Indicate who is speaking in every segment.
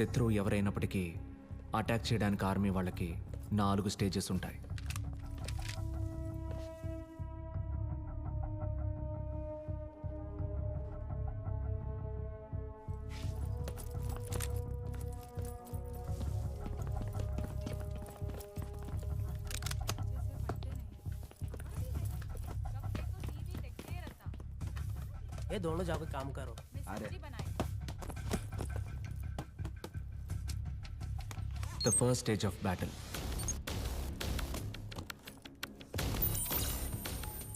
Speaker 1: శత్రువు ఎవరైనప్పటికీ అటాక్ చేయడానికి ఆర్మీ వాళ్ళకి 4 స్టేజెస్ ఉంటాయి.
Speaker 2: ये दोनों जाके काम करो.
Speaker 3: अरे
Speaker 1: The first stage of battle.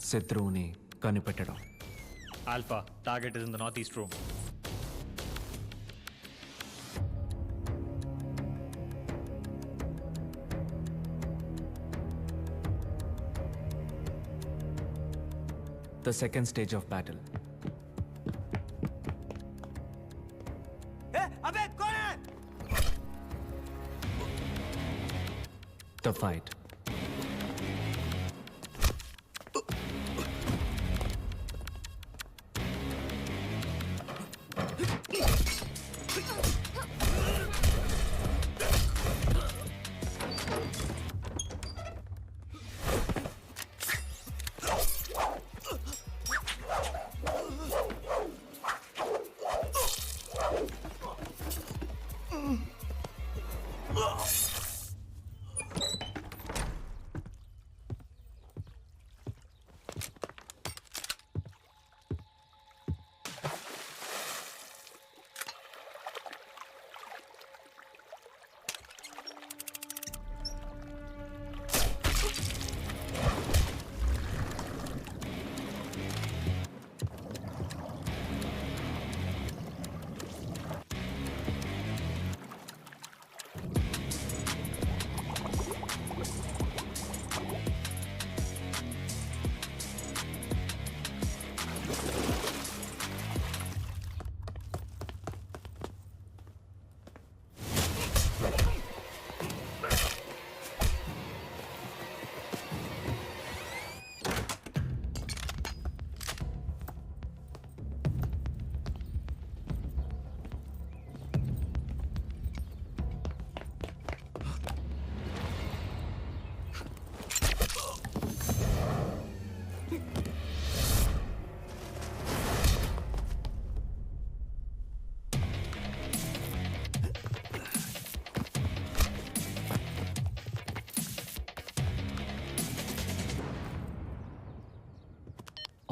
Speaker 1: శత్రువుని కనిపెట్టడం.
Speaker 4: Alpha, target is in the northeast room.
Speaker 1: The second stage of battle.
Speaker 3: अबे कौन है?
Speaker 1: The fight.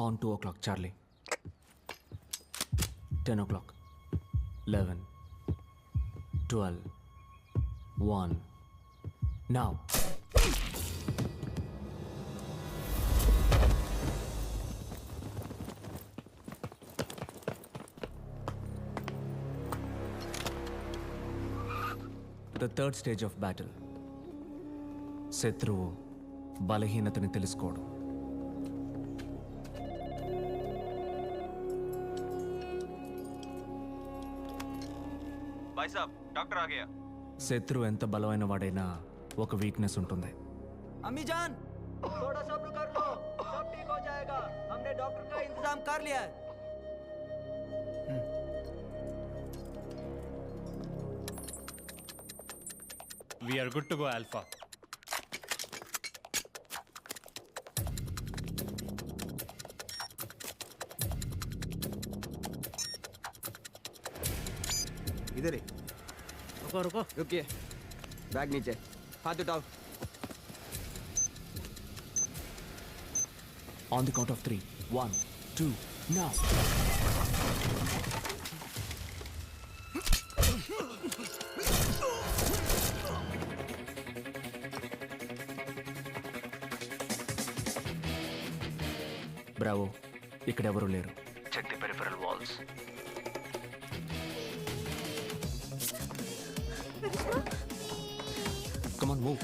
Speaker 1: On 2 o'clock, Charlie. 10 o'clock. 11. 12. 1. Now. The third stage of battle. శత్రువు బలహీనతని తెలుసుకోవడం.
Speaker 5: भाई साहब डॉक्टर आ गया.
Speaker 1: శత్రువు ఎంత బలమైన వాడైనా ఒక వీక్నెస్ ఉంటుంది.
Speaker 3: अम्मी जान थोड़ा सब्र कर लो, सब ठीक हो जाएगा. हमने डॉक्टर का इंतजाम कर लिया है.
Speaker 4: We are good to go, Alpha.
Speaker 3: इधर ही
Speaker 2: रुको रुको.
Speaker 3: रुकिए. बैग नीचे, हाथ उठाओ.
Speaker 1: On the count of 3. 1, 2, now. Bravo, ఇక్కడెవరూ లేరు. Check the peripheral walls. Come on, move.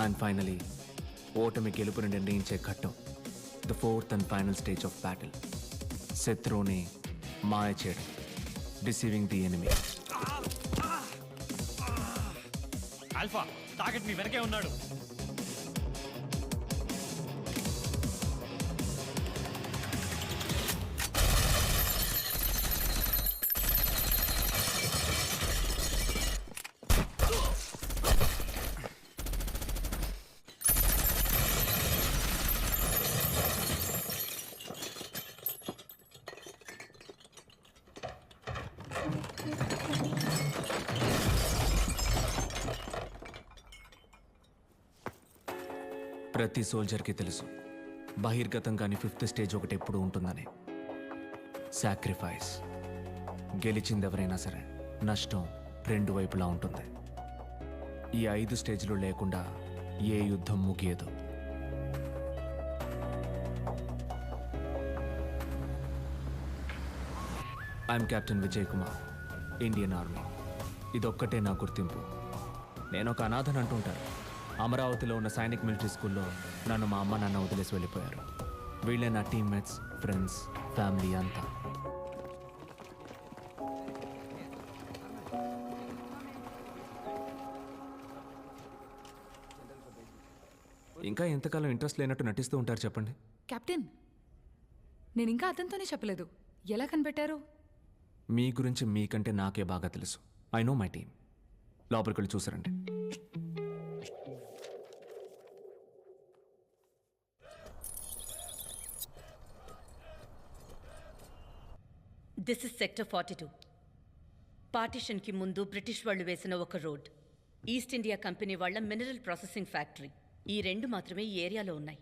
Speaker 1: And finally, ఓటమి గెలుపుని నిర్ణయించే ఘట్టం. The fourth and final stage of battle. శత్రువుని మాయ చేయడం. Deceiving the enemy.
Speaker 4: Alpha, target మీ వెనకే ఉన్నాడు.
Speaker 1: ప్రతి సోల్జర్కి తెలుసు బహిర్గతంగాని 5th స్టేజ్ ఒకటి ఎప్పుడు ఉంటుందని. సాక్రిఫైస్. గెలిచింది ఎవరైనా సరే నష్టం 2 వైపులా ఉంటుంది. ఈ 5 స్టేజ్లు లేకుండా ఏ యుద్ధం ముగియదు. I'm captain Vijay Kumar, Indian army. ఇదొక్కటే నా గుర్తింపు. నేను ఒక అనాథని అంటుంటారు. అమరావతిలో ఉన్న సైనిక్ మిలిటరీ స్కూల్లో నన్ను మా అమ్మ నాన్న వదిలేసి వెళ్ళిపోయారు. వీళ్ళే నా టీమ్మేట్స్, ఫ్రెండ్స్, ఫ్యామిలీ అంతా. ఇంకా ఎంతకాలం ఇంట్రెస్ట్ లేనట్టు నటిస్తూ ఉంటారు చెప్పండి.
Speaker 6: కెప్టెన్, నేను ఇంకా అతనితోనే చెప్పలేదు. ఎలా కనిపెట్టారు?
Speaker 1: మీ గురించి మీకంటే నాకే బాగా తెలుసు. I know my team. లోపలికి వెళ్ళి చూసారండి.
Speaker 7: This is sector 42. పార్టిషన్కి ముందు బ్రిటిష్ వాళ్ళు వేసిన ఒక రోడ్, ఈస్ట్ ఇండియా కంపెనీ వాళ్ళ మినరల్ ప్రాసెసింగ్ ఫ్యాక్టరీ, ఈ 2 మాత్రమే ఈ ఏరియాలో ఉన్నాయి.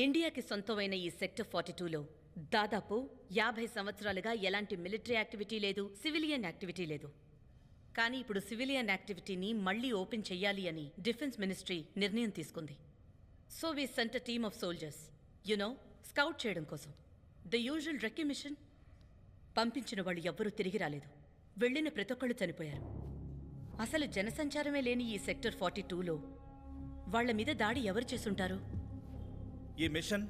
Speaker 7: ఇండియాకి సొంతమైన ఈ సెక్టర్ 42లో దాదాపు 50 సంవత్సరాలుగా ఎలాంటి మిలిటరీ యాక్టివిటీ లేదు, సివిలియన్ యాక్టివిటీ లేదు. కానీ ఇప్పుడు సివిలియన్ యాక్టివిటీని మళ్లీ ఓపెన్ చెయ్యాలి అని డిఫెన్స్ మినిస్ట్రీ నిర్ణయం తీసుకుంది. So we sent a team of soldiers, scout చేయడం కోసం. The usual recce mission. పంపించిన వాళ్ళు ఎవ్వరూ తిరిగి రాలేదు. వెళ్ళిన ప్రతి ఒక్కళ్ళు చనిపోయారు. అసలు జనసంచారమే లేని ఈ సెక్టర్ 42లో వాళ్ల మీద దాడి ఎవరు చేసుంటారు?
Speaker 8: ఈ మిషన్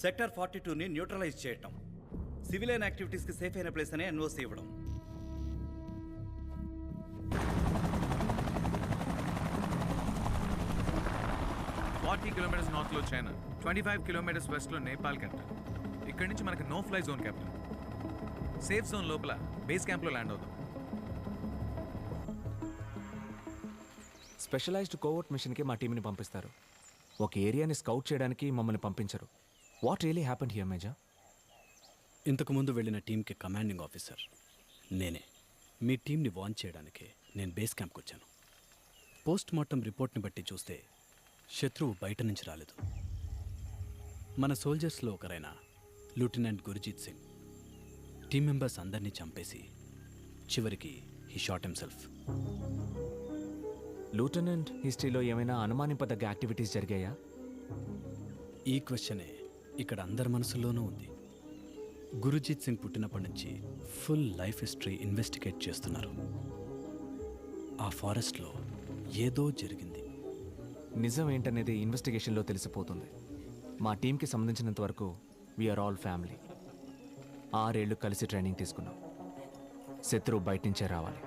Speaker 8: సెక్టర్ 42ని న్యూట్రలైజ్ చేయటం, సివిలియన్ యాక్టివిటీస్కి సేఫ్ అయిన ప్లేస్ అనే ఎన్ఓసి ఇవ్వడం.
Speaker 9: kilometers నార్త్లో చైనా, 25 kilometers వెస్ట్లో నేపాల్ కెప్టెన్. ఇక్కడి నుంచి మనకి no fly zone captain. Safe zone లోపల బేస్ క్యాంప్లో ల్యాండ్ అవుతాం.
Speaker 1: స్పెషలైజ్డ్ కోవర్ట్ మిషన్కి మా టీంని పంపిస్తారు. ఒక ఏరియాని స్కౌట్ చేయడానికి మమ్మల్ని పంపించరు. What really happened here major?
Speaker 10: ఇంతకుముందు వెళ్ళిన టీంకి కమాండింగ్ ఆఫీసర్ నేనే. మీ టీంని వార్న్ చేయడానికే నేను బేస్ క్యాంప్కి వచ్చాను. పోస్ట్ మార్టం రిపోర్ట్ని బట్టి చూస్తే శత్రువు బయట నుంచి రాలేదు. మన సోల్జర్స్లో ఒకరైన lieutenant Gurjit Singh team members అందరినీ చంపేసి చివరికి హీ షాట్ హిమ్సెల్ఫ్.
Speaker 1: లూటెనెంట్ హిస్టరీలో ఏమైనా అనుమానింపదగ్గ యాక్టివిటీస్ జరిగాయా?
Speaker 10: ఈ క్వశ్చనే ఇక్కడ అందరి మనసుల్లోనూ ఉంది. గురుజీత్ సింగ్ పుట్టినప్పటి నుంచి ఫుల్ లైఫ్ హిస్టరీ ఇన్వెస్టిగేట్ చేస్తున్నారు. ఆ ఫారెస్ట్లో ఏదో జరిగింది.
Speaker 1: నిజం ఏంటనేది ఇన్వెస్టిగేషన్లో తెలిసిపోతుంది. మా టీంకి సంబంధించినంత వరకు వీఆర్ ఆల్ ఫ్యామిలీ. 6 ఏళ్ళు కలిసి ట్రైనింగ్ తీసుకున్నాం. శత్రువు బయట నుంచే రావాలి.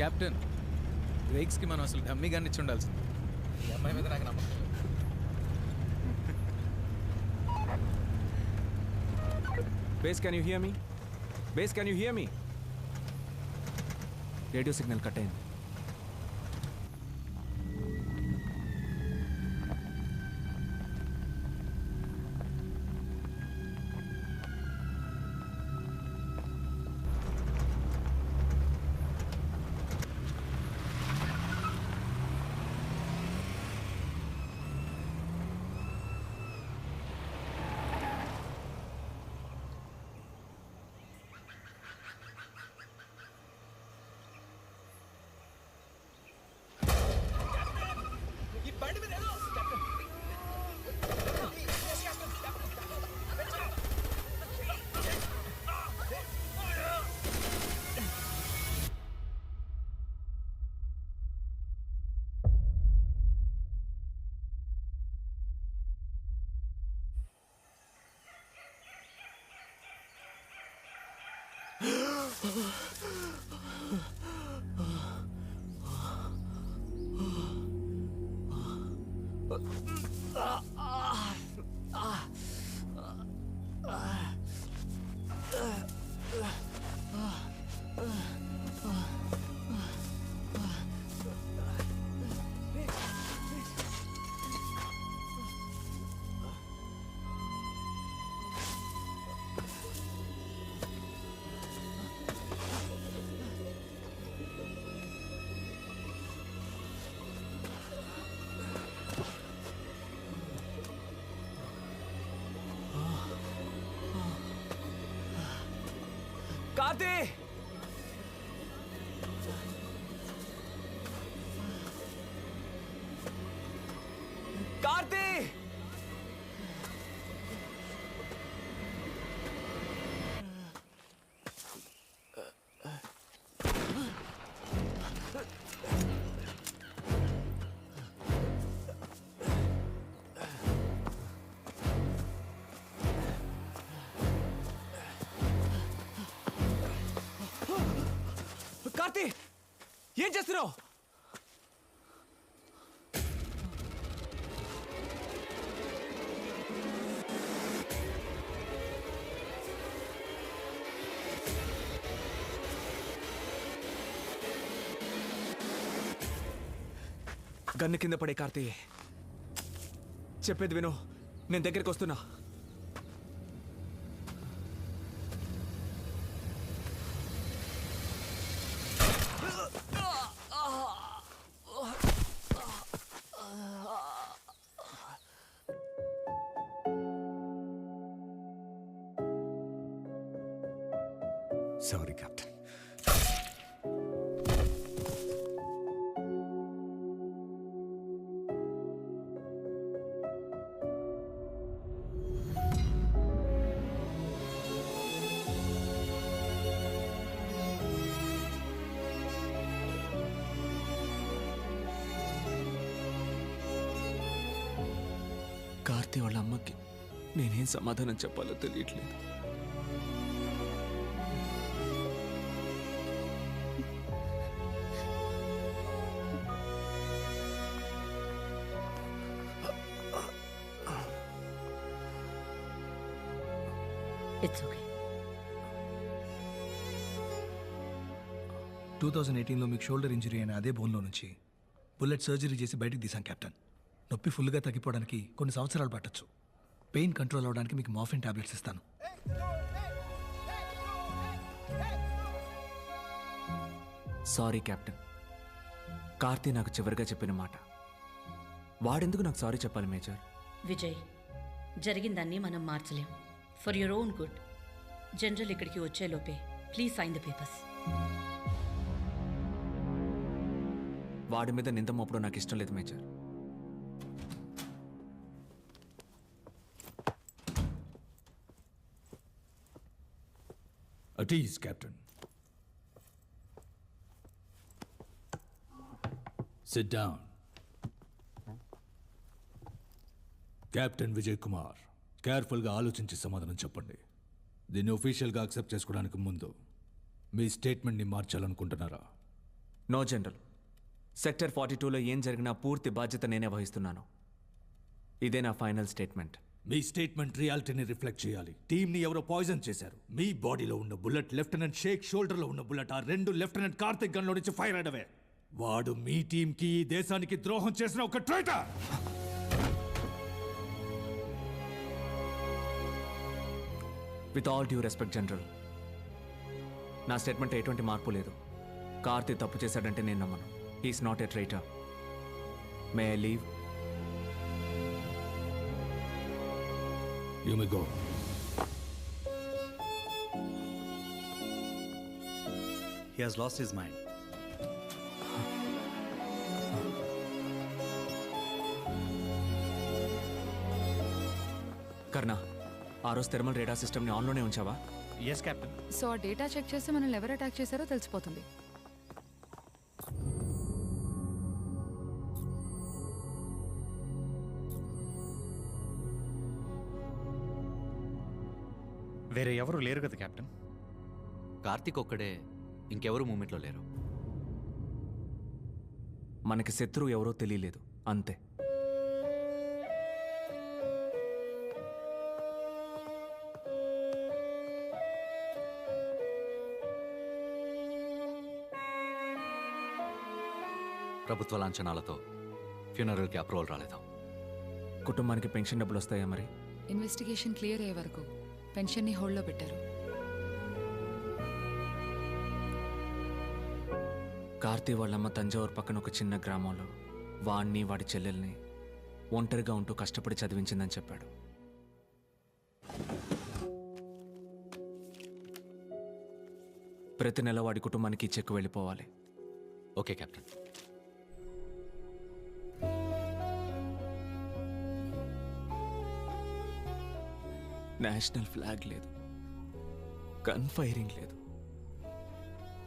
Speaker 9: కెప్టెన్, బ్రేక్స్కి మనం అసలు డమ్మీ గాని ఇచ్చి ఉండాల్సింది. ఈ అమ్మాయి మీద నాకు నమ్మకం.
Speaker 1: Base can you here me? Base can you here me? Radio signal cut అయింది. కార్తీ కార్తీ కార్తీ ఏం చేస్తున్నావు? గన్ను కింద పడే కార్తీ, చెప్పేది విను, నేను దగ్గరికి వస్తున్నా. Sorry captain. కార్తీ వాళ్ళ అమ్మకి నేనేం సమాధానం చెప్పాలో తెలియట్లేదు.
Speaker 7: It's okay.
Speaker 11: 2018లో మీకు షోల్డర్ ఇంజరీ అయిన అదే బోన్లో నుంచి బుల్లెట్ సర్జరీ చేసి బయటికి తీసాం కెప్టెన్. నొప్పి ఫుల్గా తగ్గిపోవడానికి కొన్ని సంవత్సరాలు పట్టొచ్చు. పెయిన్ కంట్రోల్ అవ్వడానికి మీకు మార్ఫిన్ టాబ్లెట్స్ ఇస్తాను.
Speaker 1: Sorry captain. కార్తీ నాకు చివరిగా చెప్పిన మాట. వాడెందుకు నాకు సారీ చెప్పాలి మేజర్?
Speaker 7: విజయ్, జరిగిందాన్ని మనం మార్చలేం. For your own good. General ఇక్కడికి వచ్చేలోపే ప్లీజ్ సైన్ ద పేపర్స్.
Speaker 1: వాడి మీద నింద మోపడం నాకు ఇష్టం లేదు major.
Speaker 12: At ease, Captain. Sit down. Captain Vijay Kumar, కేర్ఫుల్గా ఆలోచించి సమాధానం చెప్పండి. దీన్ని ఒఫీషియల్గా యాక్సెప్ట్ చేసుకోవడానికి ముందు మీ స్టేట్మెంట్ని మార్చాలనుకుంటున్నారా?
Speaker 1: No general. సెక్టర్ 42లో ఏం జరిగినా పూర్తి బాధ్యత నేనే వహిస్తున్నాను. ఇదే నా ఫైనల్ స్టేట్మెంట్.
Speaker 12: మీ స్టేట్మెంట్ రియాలిటీని రిఫ్లెక్ట్ చేయాలి. టీంని ఎవరో పాయిజన్ చేశారు. మీ బాడీలో ఉన్న బుల్లెట్ లెఫ్టినెంట్ షేక్ షోల్డర్లో ఉన్న బుల్లెట్ ఆ రెండు లెఫ్టినెంట్ కార్తిక్ గన్లో నుంచి ఫైర్ అయ్యడమే. వాడు మీ టీంకి ఈ దేశానికి ద్రోహం చేసిన ఒక traitor.
Speaker 1: With all due respect general, నా స్టేట్మెంట్ ఎటువంటి మార్పు లేదు. కార్తీ తప్పు చేశాడంటే నేను నమ్మను. He's not a traitor. May I leave?
Speaker 12: You may go.
Speaker 8: He has lost his mind.
Speaker 1: Karna, ఆ రోజు థెర్మల్ రేడార్ సిస్టమ్ని ఆన్లోనే ఉంచావా?
Speaker 4: Yes captain.
Speaker 6: సో ఆ డేటా చెక్ చేస్తే మనల్ని ఎవరు అటాక్ చేశారో తెలిసిపోతుంది.
Speaker 4: వేరే ఎవరు లేరు కదా కెప్టెన్?
Speaker 13: కార్తిక్ ఒక్కడే, ఇంకెవరు మూమెంట్లో లేరు.
Speaker 1: మనకి శత్రువు ఎవరో తెలియలేదు, అంతే.
Speaker 13: ప్రభుత్వ లాంఛనాలతో ఫ్యూనరల్కి అప్రూవల్ రాలేదు.
Speaker 1: కుటుంబానికి పెన్షన్ డబ్బులు వస్తాయా మరి?
Speaker 6: ఇన్వెస్టిగేషన్ క్లియర్ అయ్యే వరకు పెన్షన్ని హోల్డ్లో పెట్టారు.
Speaker 1: కార్తీ వాళ్ళమ్మ తంజావూరు పక్కన ఒక చిన్న గ్రామంలో వాణ్ణి వాడి చెల్లెల్ని ఒంటరిగా ఉంటూ కష్టపడి చదివించిందని చెప్పాడు. ప్రతి నెల వాడి కుటుంబానికి ఈ చెక్ వెళ్ళిపోవాలి.
Speaker 13: Okay captain.
Speaker 1: నేషనల్ ఫ్లాగ్ లేదు, గన్ ఫైరింగ్ లేదు,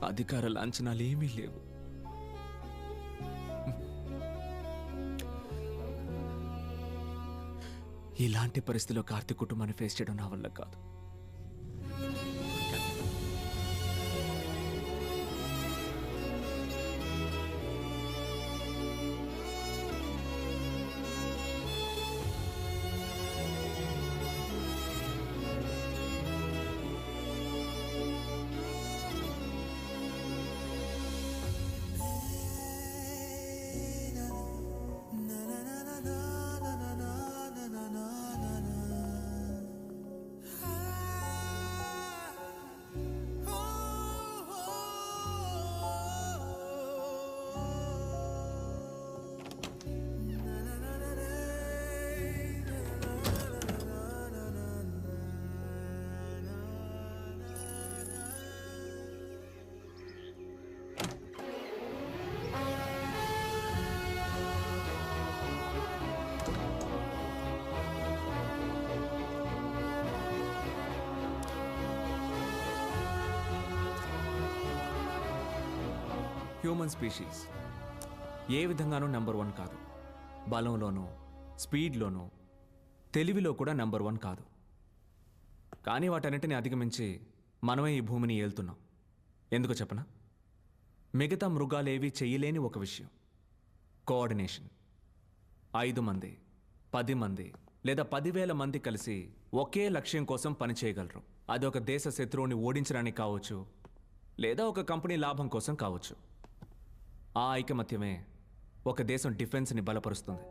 Speaker 1: అధికార లాంఛనాలు ఏమీ లేవు. ఇలాంటి పరిస్థితిలో కార్తీక్ కుటుంబాన్ని ఫేస్ చేయడం నా వల్ల కాదు. హ్యూమన్ స్పీషీస్ ఏ విధంగానూ నెంబర్ 1 కాదు. బలంలోనూ, స్పీడ్లోనూ, తెలివిలో కూడా నెంబర్ 1 కాదు. కానీ వాటన్నిటిని అధిగమించి మనమే ఈ భూమిని ఏలుతున్నాం. ఎందుకు చెప్పనా? మిగతా మృగాలేవి చెయ్యలేని ఒక విషయం, కోఆర్డినేషన్. 5 మంది, 10 మంది లేదా 10,000 మంది కలిసి ఒకే లక్ష్యం కోసం పనిచేయగలరు. అది ఒక దేశ శత్రువుని ఓడించడానికి కావచ్చు, లేదా ఒక కంపెనీ లాభం కోసం కావచ్చు. ఆ ఐకమత్యమే ఒక దేశం డిఫెన్స్ని బలపరుస్తుంది.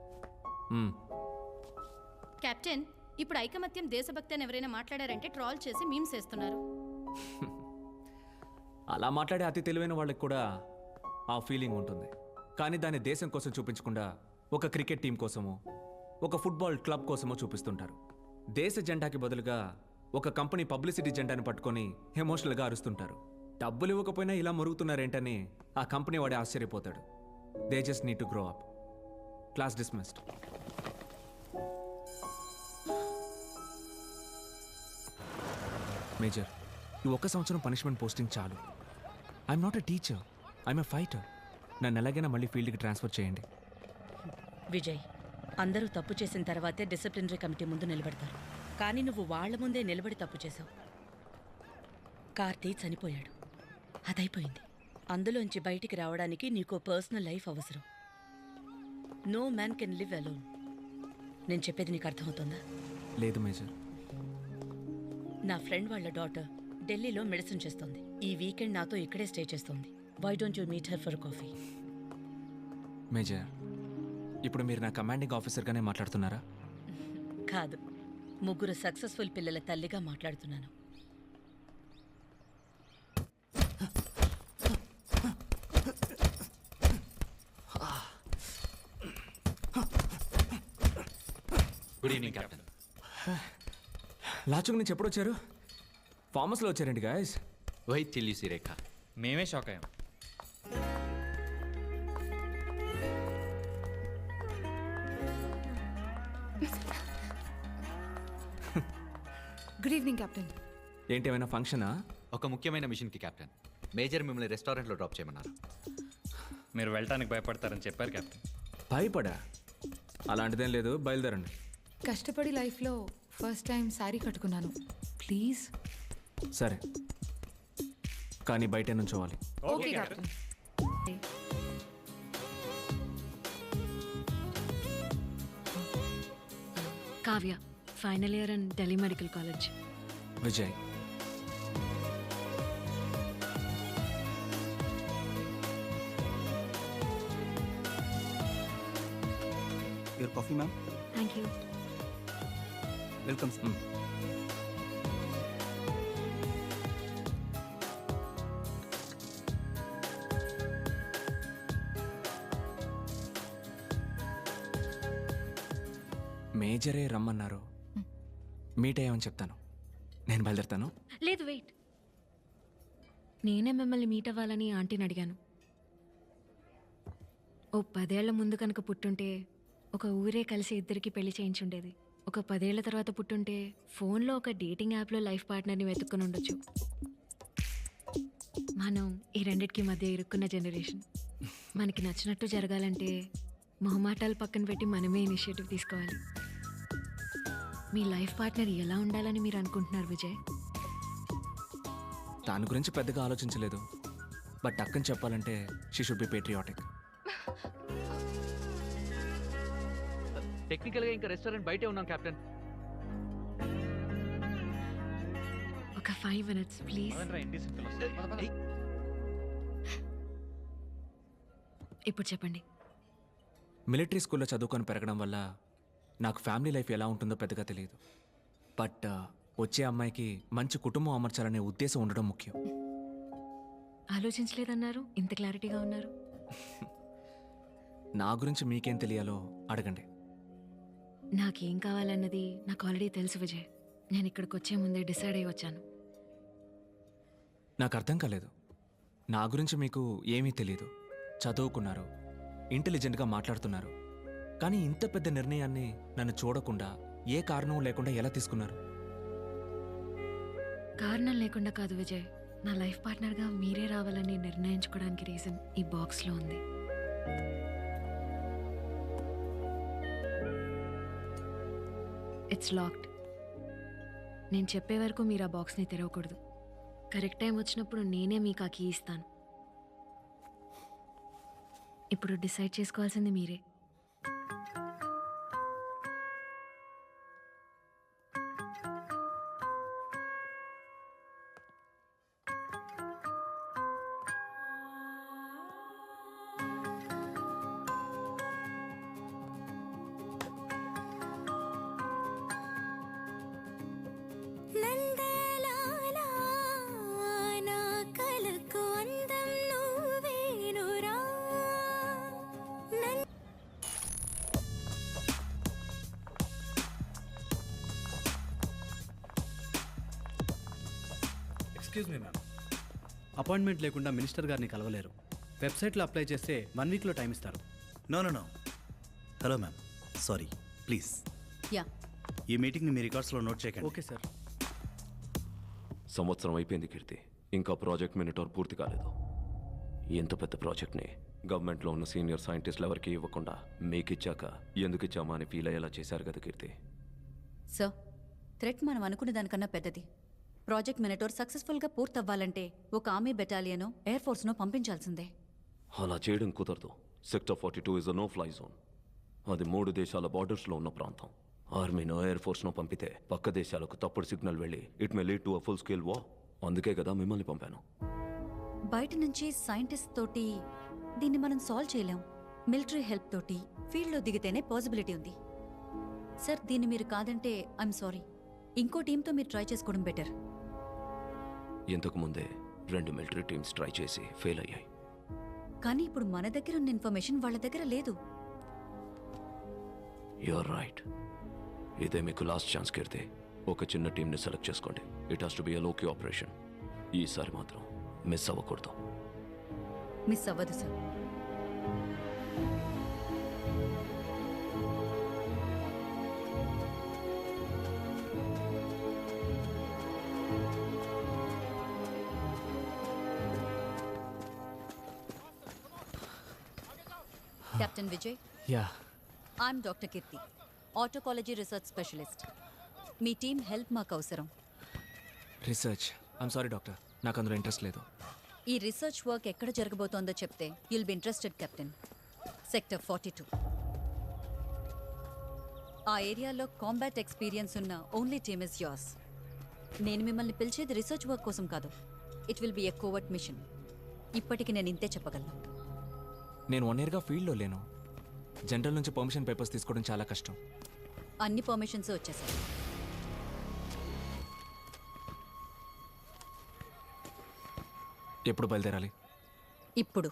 Speaker 14: కెప్టెన్, ఇప్పుడు ఐకమత్యం దేశభక్తి అని ఎవరైనా మాట్లాడారంటే ట్రాల్ చేసి మీమ్స్ వేస్తున్నారు.
Speaker 1: అలా మాట్లాడే అతి తెలివైన వాళ్ళకి కూడా ఆ ఫీలింగ్ ఉంటుంది. కానీ దాన్ని దేశం కోసం చూపించకుండా ఒక క్రికెట్ టీం కోసమో, ఒక ఫుట్బాల్ క్లబ్ కోసమో చూపిస్తుంటారు. దేశ జెండాకి బదులుగా ఒక కంపెనీ పబ్లిసిటీ జెండాని పట్టుకొని ఎమోషనల్గా అరుస్తుంటారు. డబ్బులు ఇవ్వకపోయినా ఇలా మురుగుతున్నారేంటని ఆ కంపెనీ వాడే ఆశ్చర్యపోతాడు. They just need to grow up. Class dismissed. Major, ఈ 1 సంవత్సరం పనిష్మెంట్ పోస్టింగ్ చాలు. I'm not a teacher, I'm a fighter. నన్ను ఎలాగైనా మళ్ళీ ఫీల్డ్కి ట్రాన్స్ఫర్ చేయండి.
Speaker 7: విజయ్, అందరూ తప్పు చేసిన తర్వాతే డిసిప్లినరీ కమిటీ ముందు నిలబడతారు. కానీ నువ్వు వాళ్ళ ముందే నిలబడి తప్పు చేశావు. కార్తీ చనిపోయాడు, అదైపోయింది. అందులోంచి బయటికి రావడానికి నీకో పర్సనల్ లైఫ్ అవసరం. No man can live alone. నేను చెప్పేది నీకు అర్థమవుతుందా?
Speaker 1: లేదు మేజర్.
Speaker 7: నా ఫ్రెండ్ వాళ్ళ డాటర్ ఢిల్లీలో మెడిసిన్ చేస్తుంది. ఈ వీకెండ్ నాతో ఇక్కడే స్టే చేస్తుంది. Why don't you meet her for coffee?
Speaker 1: Major, ఇప్పుడు మీరు నా కమాండింగ్ ఆఫీసర్గానే మాట్లాడుతున్నారా?
Speaker 7: కాదు, 3 సక్సెస్ఫుల్ పిల్లల తల్లిగా మాట్లాడుతున్నాను.
Speaker 13: Good evening captain.
Speaker 1: లాచుక్ నుంచి ఎప్పుడు వచ్చారు? ఫార్మస్లో వచ్చారండి గాయస్.
Speaker 13: వైట్ చిల్లీ రేఖ.
Speaker 4: మేమే షాక్ అయ్యాం.
Speaker 6: Good evening captain.
Speaker 1: ఏంటి, ఏమైనా ఫంక్షనా?
Speaker 13: ఒక ముఖ్యమైన మిషన్కి కెప్టెన్. మేజర్ మిమ్మల్ని రెస్టారెంట్లో డ్రాప్ చేయమన్నారు.
Speaker 4: మీరు వెళ్ళటానికి భయపడతారని చెప్పారు కెప్టెన్.
Speaker 1: భయపడా? అలాంటిదేం లేదు, బయలుదేరండి.
Speaker 6: కష్టపడి లైఫ్లో ఫస్ట్ టైం శారీ కట్టుకున్నాను. ప్లీజ్.
Speaker 1: సరే, కానీ బయట నుంచోవాలి.
Speaker 6: Okay captain.
Speaker 15: Kavya, final year and Delhi medical college.
Speaker 1: Vijay.
Speaker 16: Your coffee, ma'am.
Speaker 15: Thank you.
Speaker 16: Welcome, sir.
Speaker 1: మేజరే రమ్మన్నారు. మీట్ అయ్యామని చెప్తాను. నేను బయలుదేరుతాను.
Speaker 15: లేదు, వెయిట్. నేనే మిమ్మల్ని మీట్ అవ్వాలని ఆంటీని అడిగాను. ఓ 10 ఏళ్ల ముందు కనుక పుట్టుంటే ఒక ఊరే కలిసి ఇద్దరికి పెళ్లి చేయించుండేది. ఒక 10 ఏళ్ల తర్వాత పుట్టుంటే ఫోన్లో ఒక డేటింగ్ యాప్లో లైఫ్ పార్ట్నర్ని వెతుక్కుని ఉండొచ్చు. మనం ఈ రెండిటికి మధ్య ఇరుక్కున్న జనరేషన్. మనకి నచ్చినట్టు జరగాలంటే మొహమాటాలు పక్కన పెట్టి మనమే ఇనిషియేటివ్ తీసుకోవాలి. మీ లైఫ్ పార్ట్నర్ ఎలా ఉండాలని మీరు అనుకుంటున్నారు విజయ్?
Speaker 1: దాని గురించి పెద్దగా ఆలోచించలేదు. బట్ అక్కని చెప్పాలంటే షీ షుడ్ బి పేట్రియాటిక్.
Speaker 13: టెక్నికల్గా ఇంకా రెస్టారెంట్ బయటే ఉన్నాం కెప్టెన్.
Speaker 15: ఒక 5 minutes ప్లీజ్. ఇప్పుడు చెప్పండి.
Speaker 1: మిలిటరీ స్కూల్లో చదువుకొని పెరగడం వల్ల నాకు ఫ్యామిలీ లైఫ్ ఎలా ఉంటుందో పెద్దగా తెలియదు. బట్ వచ్చే అమ్మాయికి మంచి కుటుంబం అమర్చాలనే ఉద్దేశం ఉండడం ముఖ్యం.
Speaker 15: ఆలోచించలేదన్నారు, ఇంత క్లారిటీగా ఉన్నారు.
Speaker 1: నా గురించి మీకేం తెలియాలో అడగండి.
Speaker 15: నాకేం కావాలన్నది నాకు ఆల్రెడీ తెలుసు విజయ్. నేను ఇక్కడికి వచ్చే ముందే డిసైడ్ అయ్యి వచ్చాను.
Speaker 1: నాకు అర్థం కాలేదు. నా గురించి మీకు ఏమీ తెలియదు. చదువుకున్నారు, ఇంటెలిజెంట్గా మాట్లాడుతున్నారు. కానీ ఇంత పెద్ద నిర్ణయాన్ని నన్ను చూడకుండా ఏ కారణం లేకుండా ఎలా తీసుకున్నారు?
Speaker 15: కారణం లేకుండా కాదు విజయ్. నా లైఫ్ పార్ట్నర్గా మీరే రావాలని నిర్ణయించుకోవడానికి రీజన్ ఈ బాక్స్లో ఉంది. It's locked. నేను చెప్పే వరకు మీరు ఆ బాక్స్ని తెరవకూడదు. కరెక్ట్ టైం వచ్చినప్పుడు నేనే మీకు ఆ కీ ఇస్తాను. ఇప్పుడు డిసైడ్ చేసుకోవాల్సింది మీరే.
Speaker 10: ఎక్స్క్యూజ్ మీ మ్యామ్, అపాయింట్మెంట్ లేకుండా మినిస్టర్ గారిని కలవలేరు. వెబ్సైట్లో అప్లై చేస్తే 1 వీక్లో టైం ఇస్తారు.
Speaker 8: No. Hello ma'am, sorry, please.
Speaker 7: Yeah,
Speaker 8: ఈ మీటింగ్ని మీ రికార్డ్స్లో నోట్ చేయకండి.
Speaker 10: Okay sir.
Speaker 17: సంవత్సరం అయిపోయింది కీర్తి, ఇంకా ప్రాజెక్ట్ మినిటార్ పూర్తి కాలేదు. ఇంత పెద్ద ప్రాజెక్ట్ని గవర్నమెంట్లో ఉన్న సీనియర్ సైంటిస్టులు ఎవరికి ఇవ్వకుండా మీకు ఇచ్చాక ఎందుకు ఇచ్చామా అని ఫీల్ అయ్యేలా చేశారు కదా కీర్తి.
Speaker 18: సార్, థ్రెట్ మనం అనుకునే దానికన్నా పెద్దది. ప్రాజెక్ట్ మినిటోర్ సక్సెస్ఫుల్గా పూర్తవ్వాలంటే ఒక ఆర్మీ బెటాలియనో ఎయిర్ ఫోర్స్నో పంపించాల్సిందే.
Speaker 17: అలా చేయడం కుదరదు. Sector 42 is a no fly zone. అది 3 దేశాల బార్డర్స్లో ఉన్న ప్రాంతం. ఆర్మీనో ఎయిర్ ఫోర్స్నో పంపితే పక్క దేశాలకు తప్పుడు సిగ్నల్ వెళ్ళి it may lead to a full scale war. అందుకే కదా మిమ్మల్ని పంపాను.
Speaker 18: బయట నుంచి సైంటిస్ట్ తోటి దీన్ని మనం సాల్వ్ చేయలేం. మిలిటరీ హెల్ప్ తోటి ఫీల్డ్లో దిగితేనే పాసిబిలిటీ ఉంది. సార్, దీన్ని మీరు కాదంటే ఐఎమ్ సారీ. ఇంకో టీంతో మీరు ట్రై చేసుకోవడం బెటర్.
Speaker 17: ఇంతకు ముందే 2 మిలిటరీ టీమ్స్ ట్రై చేసి ఫెయిల్ అయ్యాయి.
Speaker 18: కానీ ఇప్పుడు మన దగ్గర ఉన్న ఇన్ఫర్మేషన్ వాళ్ళ దగ్గర లేదు.
Speaker 17: You are right. ఇదే మీకు లాస్ట్ ఛాన్స్ కీర్తి. ఒక చిన్న టీంని సెలెక్ట్ చేసుకోండి. It has to be a low key operation. ఈసారి మాత్రం మిస్ అవ్వకూడదు.
Speaker 18: మిస్ అవ్వదు sir. Captain Vijay.
Speaker 1: Yeah.
Speaker 18: I'm doctor Keerthi, ఆటోకాలజీ రీసెర్చ్ స్పెషలిస్ట్. మీ టీం హెల్ప్ మాకు అవసరం.
Speaker 1: రీసెర్చ్? ఐమ్ సారీ డాక్టర్, నాకు అందులో ఇంట్రెస్ట్ లేదు.
Speaker 18: ఈ రీసెర్చ్ వర్క్ ఎక్కడ జరగబోతోందో చెప్తే you'll be interested captain. Sector 42. ఆ ఏరియాలో కాంబాట్ ఎక్స్పీరియన్స్ ఉన్న ఓన్లీ టీమ్ ఇస్ యోర్స్. నేను మిమ్మల్ని పిలిచేది రీసెర్చ్ వర్క్ కోసం కాదు. It will be a covert mission. ఇప్పటికి నేను ఇంతే చెప్పగలను.
Speaker 1: నేను 1 ఇయర్గా ఫీల్డ్లో లేను. జనరల్ నుంచి పర్మిషన్ పేపర్స్ తీసుకోవడం చాలా కష్టం.
Speaker 18: అన్ని పర్మిషన్స్ వచ్చేసాయి.
Speaker 1: ఎప్పుడు బయలుదేరాలి?
Speaker 18: ఇప్పుడు.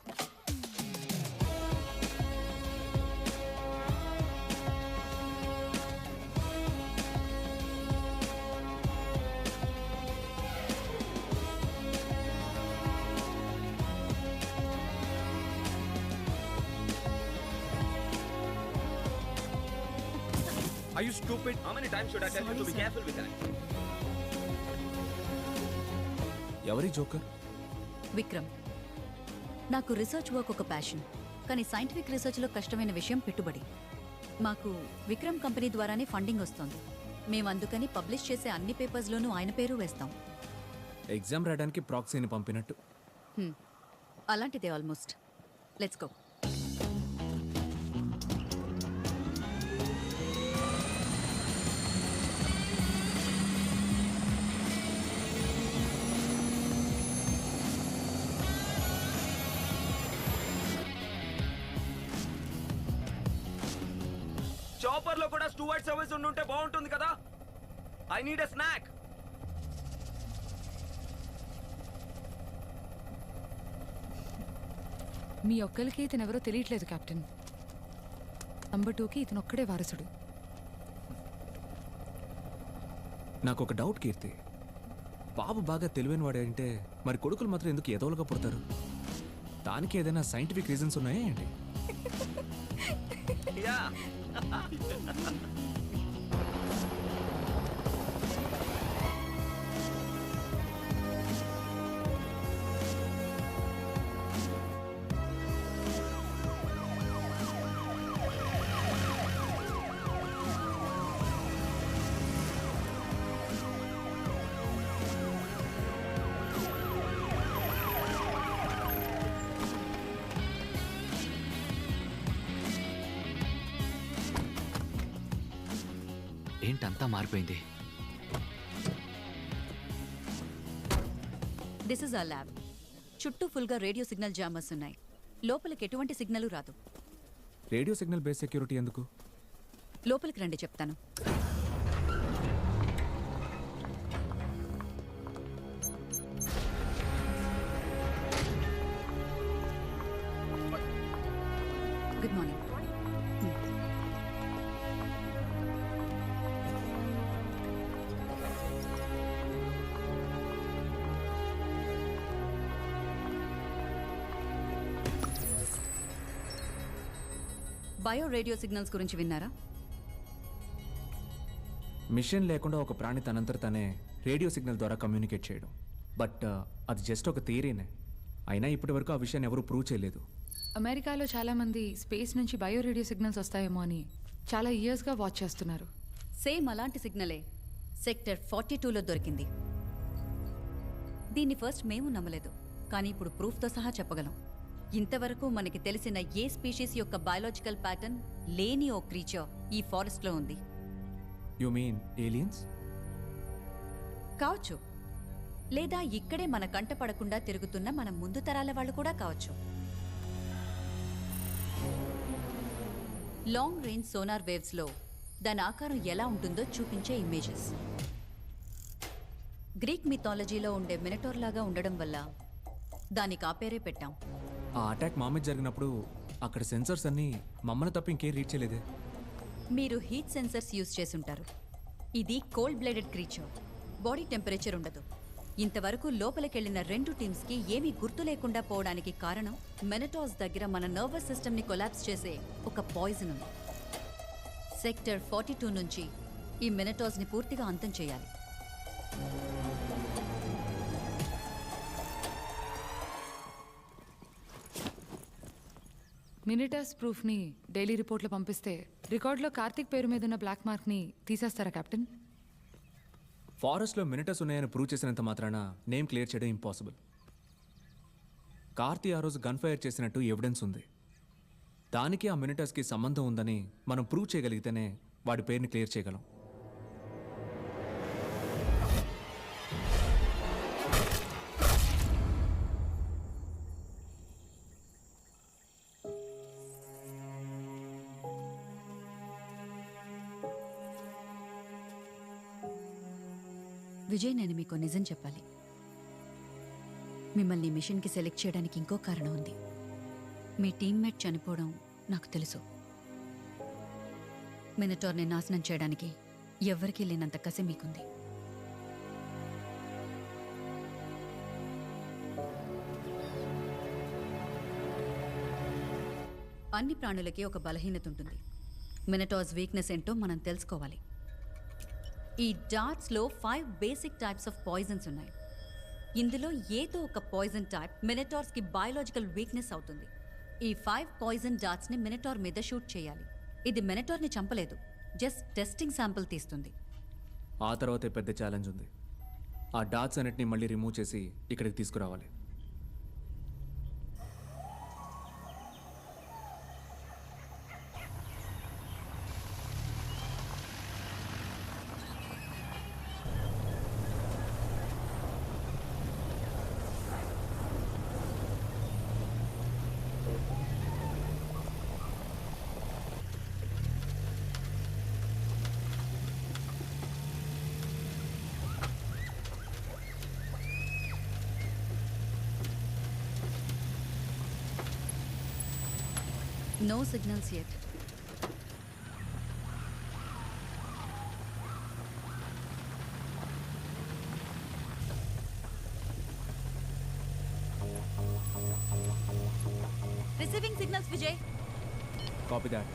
Speaker 13: Are you stupid? How many times should I tell you to be careful with that?
Speaker 1: ఎవరి జోకర్?
Speaker 18: విక్రమ్. నాకు రీసెర్చ్ వర్క్ ఒక ప్యాషన్, కానీ సైంటిఫిక్ రీసెర్చ్లో కష్టమైన విషయం పెట్టుబడి. మాకు విక్రమ్ కంపెనీ ద్వారానే ఫండింగ్ వస్తుంది. మేము అందుకని పబ్లిష్ చేసే అన్ని పేపర్స్లోనూ ఆయన పేరు వేస్తాం.
Speaker 1: ఎగ్జామ్ రాయడానికి ప్రాక్సీని పంపినట్టు.
Speaker 18: అలాంటిదే ఆల్మోస్ట్. Let's go.
Speaker 13: చాపర్ లో కూడా స్టూవర్డ్ సర్వీస్ ఉంటే బాగుంటుంది కదా. I need a snack.
Speaker 6: మీ ఒక్కరికి ఇతను ఎవరో తెలియట్లేదు కెప్టెన్. నంబర్ 2కి ఇతను ఒక్కడే వారసుడు.
Speaker 1: నాకు ఒక డౌట్ కీర్తి, బాబు బాగా తెలివైన వాడే అంటే మరి కొడుకులు మాత్రం ఎందుకు ఎదవలుగా పుడతారు? దానికి ఏదైనా సైంటిఫిక్ రీజన్స్ ఉన్నాయా ఏంటి?
Speaker 13: ఏంటంతా మారిపోయింది?
Speaker 18: దిస్ ఇస్ ఆ ల్యాబ్. చుట్టూ ఫుల్గా రేడియో సిగ్నల్ జామర్స్ ఉన్నాయి. లోపలికి ఎటువంటి సిగ్నల్ రాదు.
Speaker 1: రేడియో సిగ్నల్ బేస్ సెక్యూరిటీ ఎందుకు?
Speaker 18: లోపలికి రండి చెప్తాను. Good morning. Bio radio signals గురించి విన్నారా?
Speaker 1: మిషన్ లేకుండా ఒక ప్రాణి తనంతట తనే రేడియో సిగ్నల్ ద్వారా కమ్యూనికేట్ చేయడం. బట్ అది జస్ట్ ఒక థియరీనే. అయినా ఇప్పటి వరకు ఆ విషయాన్ని ఎవరూ ప్రూవ్ చేయలేదు.
Speaker 6: అమెరికాలో చాలామంది స్పేస్ నుంచి బయో రేడియో సిగ్నల్స్ వస్తాయేమో అని చాలా ఇయర్స్గా వాచ్ చేస్తున్నారు.
Speaker 18: సేమ్ అలాంటి సిగ్నలే సెక్టర్ 42లో దొరికింది. దీన్ని ఫస్ట్ మేము నమ్మలేదు, కానీ ఇప్పుడు ప్రూఫ్తో సహా చెప్పగలం. ఇంతవరకు మనకి తెలిసిన ఏ స్పీషీస్ యొక్క బయాలజికల్ ప్యాటర్న్ లేని ఓ క్రీచర్ ఈ ఫారెస్ట్లో ఉంది.
Speaker 1: You mean aliens?
Speaker 18: కావచ్చు, లేదా ఇక్కడే మన కంట పడకుండా తిరుగుతున్న మన ముందు తరాల వాళ్ళు కూడా కావచ్చు. లాంగ్ రేంజ్ సోనార్ వేవ్స్లో దాని ఆకారం ఎలా ఉంటుందో చూపించే ఇమేజెస్. గ్రీక్ మిథాలజీలో ఉండే మినటోర్ లాగా ఉండడం వల్ల దానికి ఆ పేరే పెట్టాం.
Speaker 1: ఆ అటాక్ మా మీద జరిగినప్పుడు అక్కడ సెన్సర్స్ అన్నీ మమ్మల్ని తప్ప ఇంకేం రీచ్ చేయలేదే.
Speaker 18: మీరు హీట్ సెన్సర్స్ యూజ్ చేసుంటారు. ఇది cold blooded creature. Body temperature ఉండదు. ఇంతవరకు లోపలికెళ్లిన 2 టీమ్స్కి ఏమీ గుర్తు లేకుండా పోవడానికి కారణం మెనటాస్ దగ్గర మన నర్వస్ సిస్టమ్ని కొలాప్స్ చేసే ఒక పాయిజన్ ఉంది. సెక్టర్ 42 నుంచి ఈ మెనటాస్ని పూర్తిగా అంతం చేయాలి.
Speaker 6: మినిటాస్ ప్రూఫ్ని డైలీ రిపోర్ట్లో పంపిస్తే రికార్డులో కార్తిక్ పేరు మీద ఉన్న బ్లాక్ మార్క్ని తీసేస్తారా కెప్టెన్?
Speaker 1: ఫారెస్ట్లో మినిటస్ ఉన్నాయని ప్రూవ్ చేసినంత మాత్రాన నేమ్ క్లియర్ చేయడం ఇంపాసిబుల్. కార్తీ ఆ రోజు గన్ ఫైర్ చేసినట్టు ఎవిడెన్స్ ఉంది. దానికి ఆ మినిటస్కి సంబంధం ఉందని మనం ప్రూవ్ చేయగలిగితేనే వాడి పేరుని క్లియర్ చేయగలం.
Speaker 18: విజయ్, నేను మీకు నిజం చెప్పాలి. మిమ్మల్ని మిషన్కి సెలెక్ట్ చేయడానికి ఇంకో కారణం ఉంది. మీ టీమ్మేట్ చనిపోవడం నాకు తెలుసు. మినటోర్ని నాశనం చేయడానికి ఎవ్వరికీ లేనంత కసి మీకుంది. అన్ని ప్రాణులకి ఒక బలహీనత ఉంటుంది. మినటార్స్ వీక్నెస్ ఏంటో మనం తెలుసుకోవాలి. ఈ డార్ట్స్లో 5 బేసిక్ టైప్స్ ఆఫ్ పాయిజన్స్ ఉన్నాయి. ఇందులో ఏదో ఒక పాయిజన్ టైప్ మినటార్స్కి బయాలజికల్ వీక్నెస్ అవుతుంది. ఈ 5 పాయిజన్ డార్ట్స్ని మినటార్ మీద షూట్ చేయాలి. ఇది మినటార్ని చంపలేదు, జస్ట్ టెస్టింగ్ శాంపుల్ తీస్తుంది.
Speaker 1: ఆ తర్వాతే పెద్ద ఛాలెంజ్ ఉంది. ఆ డాట్స్ అన్నిటిని మళ్ళీ రిమూవ్ చేసి ఇక్కడికి తీసుకురావాలి.
Speaker 18: No signals yet. Receiving signals, Vijay.
Speaker 1: Copy that.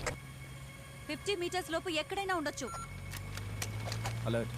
Speaker 18: 50 meters లోపు ఎక్కడైనా ఉండొచ్చు.
Speaker 1: Alert.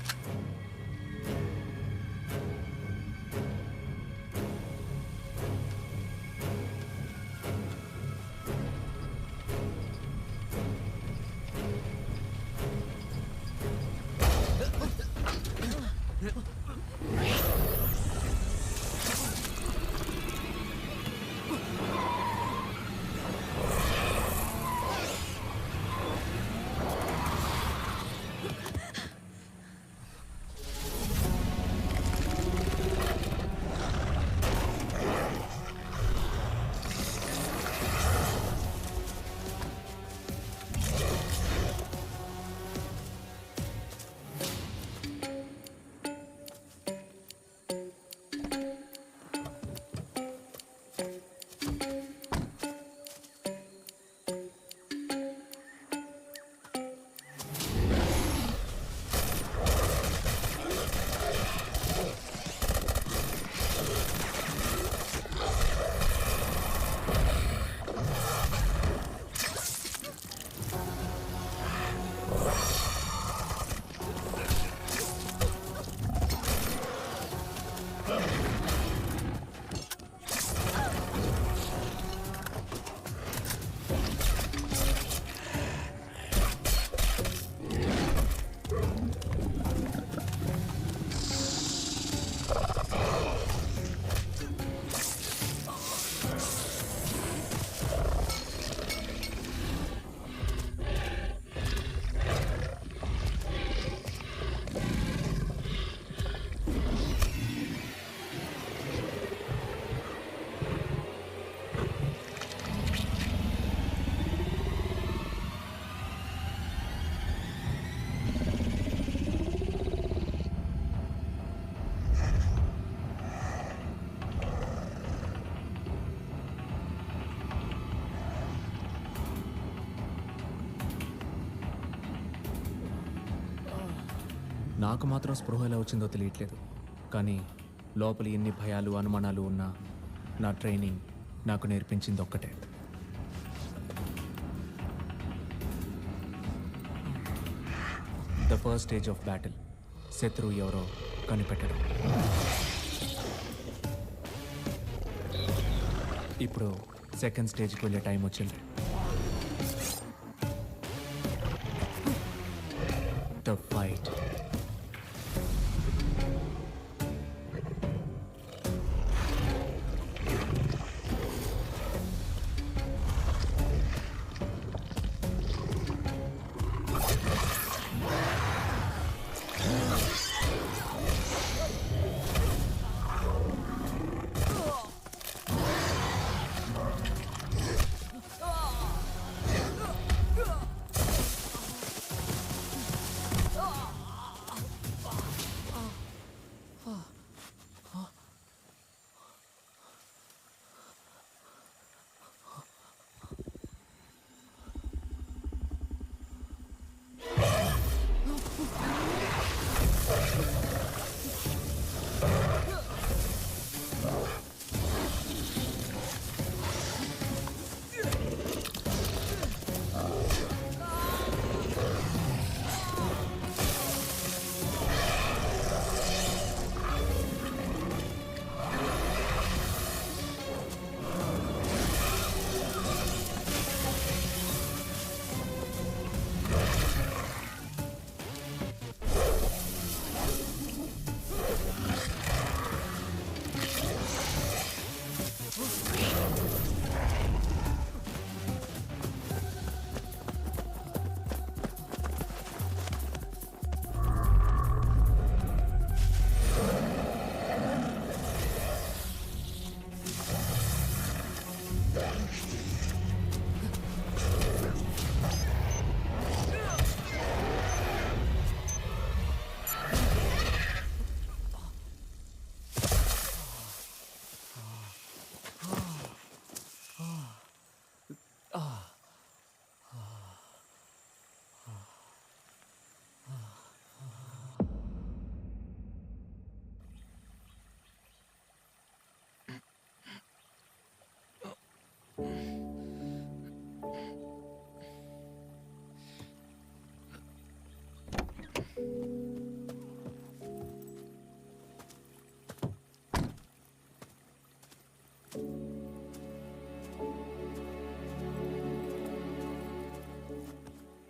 Speaker 1: నాకు మాత్రం స్పృహ ఎలా వచ్చిందో తెలియట్లేదు. కానీ లోపల ఎన్ని భయాలు అనుమానాలు ఉన్నా నా ట్రైనింగ్ నాకు నేర్పించింది ఒక్కటే. The first stage of battle, శత్రువు ఎవరో కనిపెట్టడం. ఇప్పుడు సెకండ్ స్టేజ్కి వెళ్ళే టైం వచ్చింది. The fight.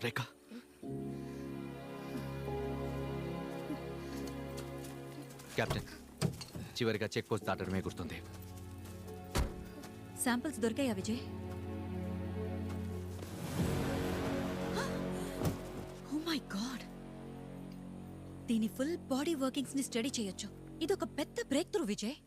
Speaker 19: రేఖ, కెప్టెన్, చివరిగా చెక్ పోస్ట్ దాటడమే గుర్తుంది.
Speaker 18: శాంపిల్స్ దొరికాయా విజయ్? ఓ మై గాడ్, దీని ఫుల్ బాడీ వర్కింగ్స్ ని స్టడీ చేయొచ్చు. ఇది ఒక పెద్ద బ్రేక్ త్రూ విజయ్.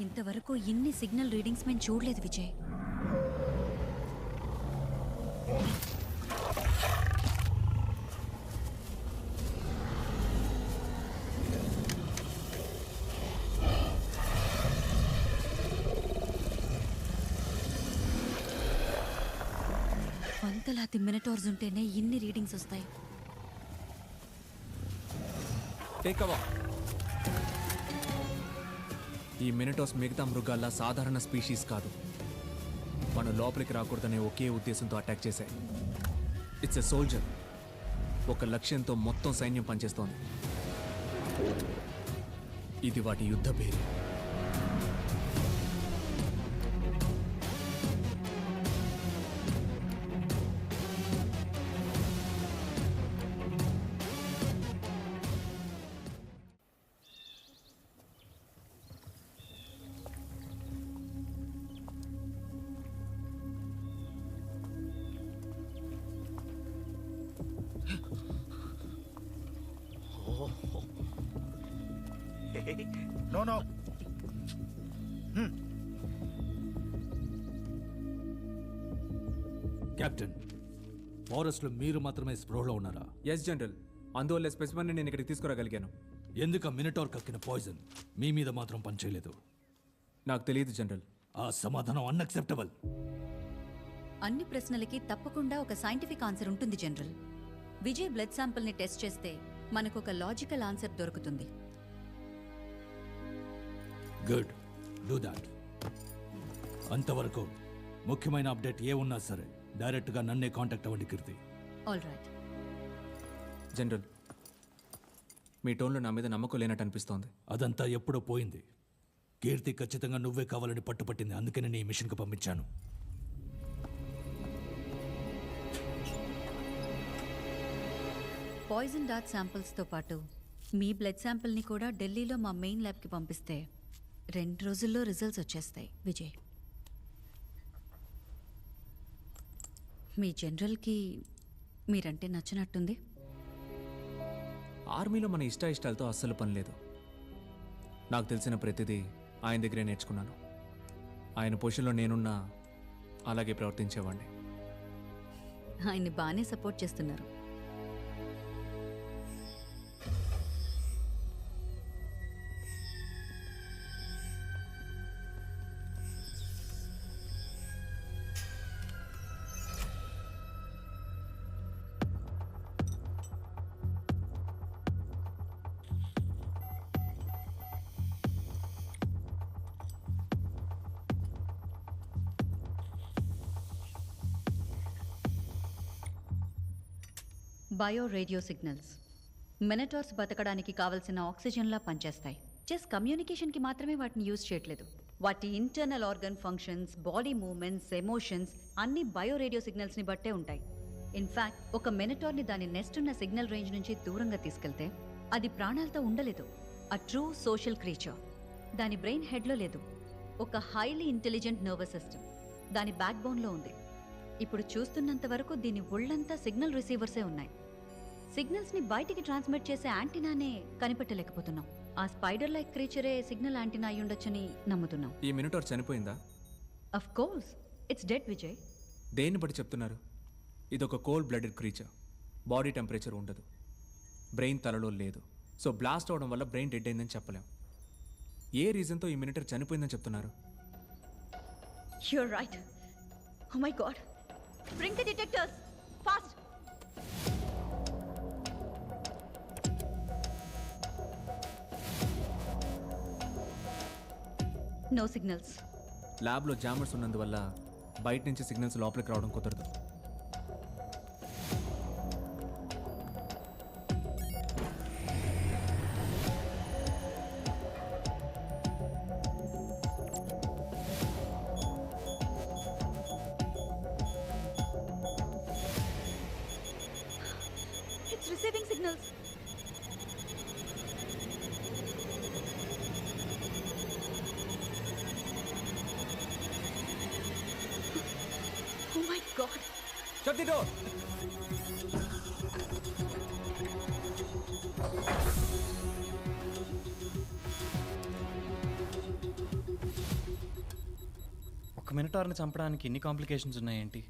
Speaker 18: ఇంతవరకు ఇన్ని సిగ్నల్ రీడింగ్స్ మేము చూడలేదు విజయ్. వందలాది మినిటార్స్ ఉంటేనే ఇన్ని రీడింగ్స్ వస్తాయి.
Speaker 1: ఈ మినిటాస్ మిగతా మృగాల్లా సాధారణ స్పీషీస్ కాదు. మనం లోపలికి రాకూడదనే ఒకే ఉద్దేశంతో అటాక్ చేశాయి. It's a soldier. ఒక లక్ష్యంతో మొత్తం సైన్యం పనిచేస్తోంది. ఇది వాటి యుద్ధ పేరు.
Speaker 12: No. కెప్టెన్, ఫారెస్ట్లో మీరు మాత్రమే స్ప్రోలో ఉన్నారా?
Speaker 1: Yes general. అందువల్ల స్పెసిమన్ నేను ఇక్కడికి తీసుకురాగలిగాను.
Speaker 12: ఎందుకు మినిటార్ కక్కిన పాయిజన్ మీ మీద మాత్రం పనిచేయలేదు?
Speaker 1: నాకు తెలియదు జనరల్.
Speaker 12: ఆ సమాధానం అన్అక్సెప్టబుల్.
Speaker 18: అన్ని ప్రశ్నలకి తప్పకుండా ఒక సైంటిఫిక్ ఆన్సర్ ఉంటుంది జనరల్. విజయ్ బ్లడ్ శాంపిల్ని టెస్ట్ చేస్తే మనకు ఒక లాజికల్ ఆన్సర్ దొరుకుతుంది.
Speaker 12: Good, do that. అంతవరకు ముఖ్యమైన అప్డేట్ ఏ ఉన్నా సరే డైరెక్ట్గా నన్నే కాంటాక్ట్ అవ్వండి కీర్తి.
Speaker 18: All right.
Speaker 1: జనరల్, మీ టోన్లో నా మీద నమ్మకం లేనట్టు అనిపిస్తోంది.
Speaker 12: అదంతా ఎప్పుడో పోయింది. కీర్తి ఖచ్చితంగా నువ్వే కావాలని పట్టుపట్టింది. అందుకని నీ మిషన్కి పంపించాను.
Speaker 18: పాయిజన్ డాట్ శాంపిల్స్తో పాటు మీ బ్లడ్ శాంపిల్ని కూడా ఢిల్లీలో మా మెయిన్ ల్యాబ్కి పంపిస్తే 2 రోజుల్లో రిజల్ట్స్ వచ్చేస్తాయి విజయ్. మీ జనరల్కి మీరంటే నచ్చినట్టుంది.
Speaker 1: ఆర్మీలో మన ఇష్టాలతో అస్సలు పని లేదు. నాకు తెలిసిన ప్రతిదీ ఆయన దగ్గరే నేర్చుకున్నాను. ఆయన పొజిషన్లో నేనున్నా అలాగే ప్రవర్తించేవాడిని.
Speaker 18: ఆయన్ని బాగానే సపోర్ట్ చేస్తున్నారు. బయో రేడియో సిగ్నల్స్ మినిటార్స్ బతకడానికి కావలసిన ఆక్సిజన్లా పనిచేస్తాయి. జస్ట్ కమ్యూనికేషన్కి మాత్రమే వాటిని యూజ్ చేయట్లేదు. వాటి internal organ functions, body movements, emotions అన్నీ బయో రేడియో సిగ్నల్స్ని బట్టే ఉంటాయి. ఇన్ఫాక్ట్ ఒక మెనటార్ని దాని నెస్ట్ ఉన్న సిగ్నల్ రేంజ్ నుంచి దూరంగా తీసుకెళ్తే అది ప్రాణాలతో ఉండలేదు. A true social creature. దాని బ్రెయిన్ హెడ్లో లేదు, ఒక హైలీ ఇంటెలిజెంట్ నర్వస్ సిస్టమ్ దాని బ్యాక్ బోన్లో ఉంది. ఇప్పుడు చూస్తున్నంత వరకు దీని ఒళ్ళంతా సిగ్నల్ రిసీవర్సే ఉన్నాయి. సిగ్నల్స్ని బయటికి ట్రాన్స్మిట్ చేసే యాంటీనానే కనిపెట్టలేకపోతున్నాం. ఆ స్పైడర్ లైక్ క్రీచరే సిగ్నల్ యాంటీనా అయి ఉండొచ్చని నమ్ముతున్నాం.
Speaker 1: ఈ మినిటార్ చనిపోయిందా?
Speaker 18: Of course it's dead Vijay.
Speaker 1: దేన్ని బట్టి చెప్తున్నారు? ఇదొక cold blooded creature. Body temperature ఉండదు, బ్రెయిన్ తలలో లేదు. సో బ్లాస్ట్ అవడం వల్ల బ్రెయిన్ డెడ్ అయిందని చెప్పలేం. ఏ రీజన్తో ఈ మినిటర్ చనిపోయిందని చెప్తున్నారు?
Speaker 18: You're right. Oh my god. Bring the detectors. Fast. No signals.
Speaker 1: ల్యాబ్లో జామర్స్ ఉన్నందువల్ల బయట నుంచి సిగ్నల్స్ లోపలికి రావడం కుదరదు.
Speaker 18: It's receiving signals. Oh my god.
Speaker 1: Shut the door.
Speaker 4: ఒక మినిటార్ని చంపడానికి ఎన్ని కాంప్లికేషన్స్ ఉన్నాయేంటి?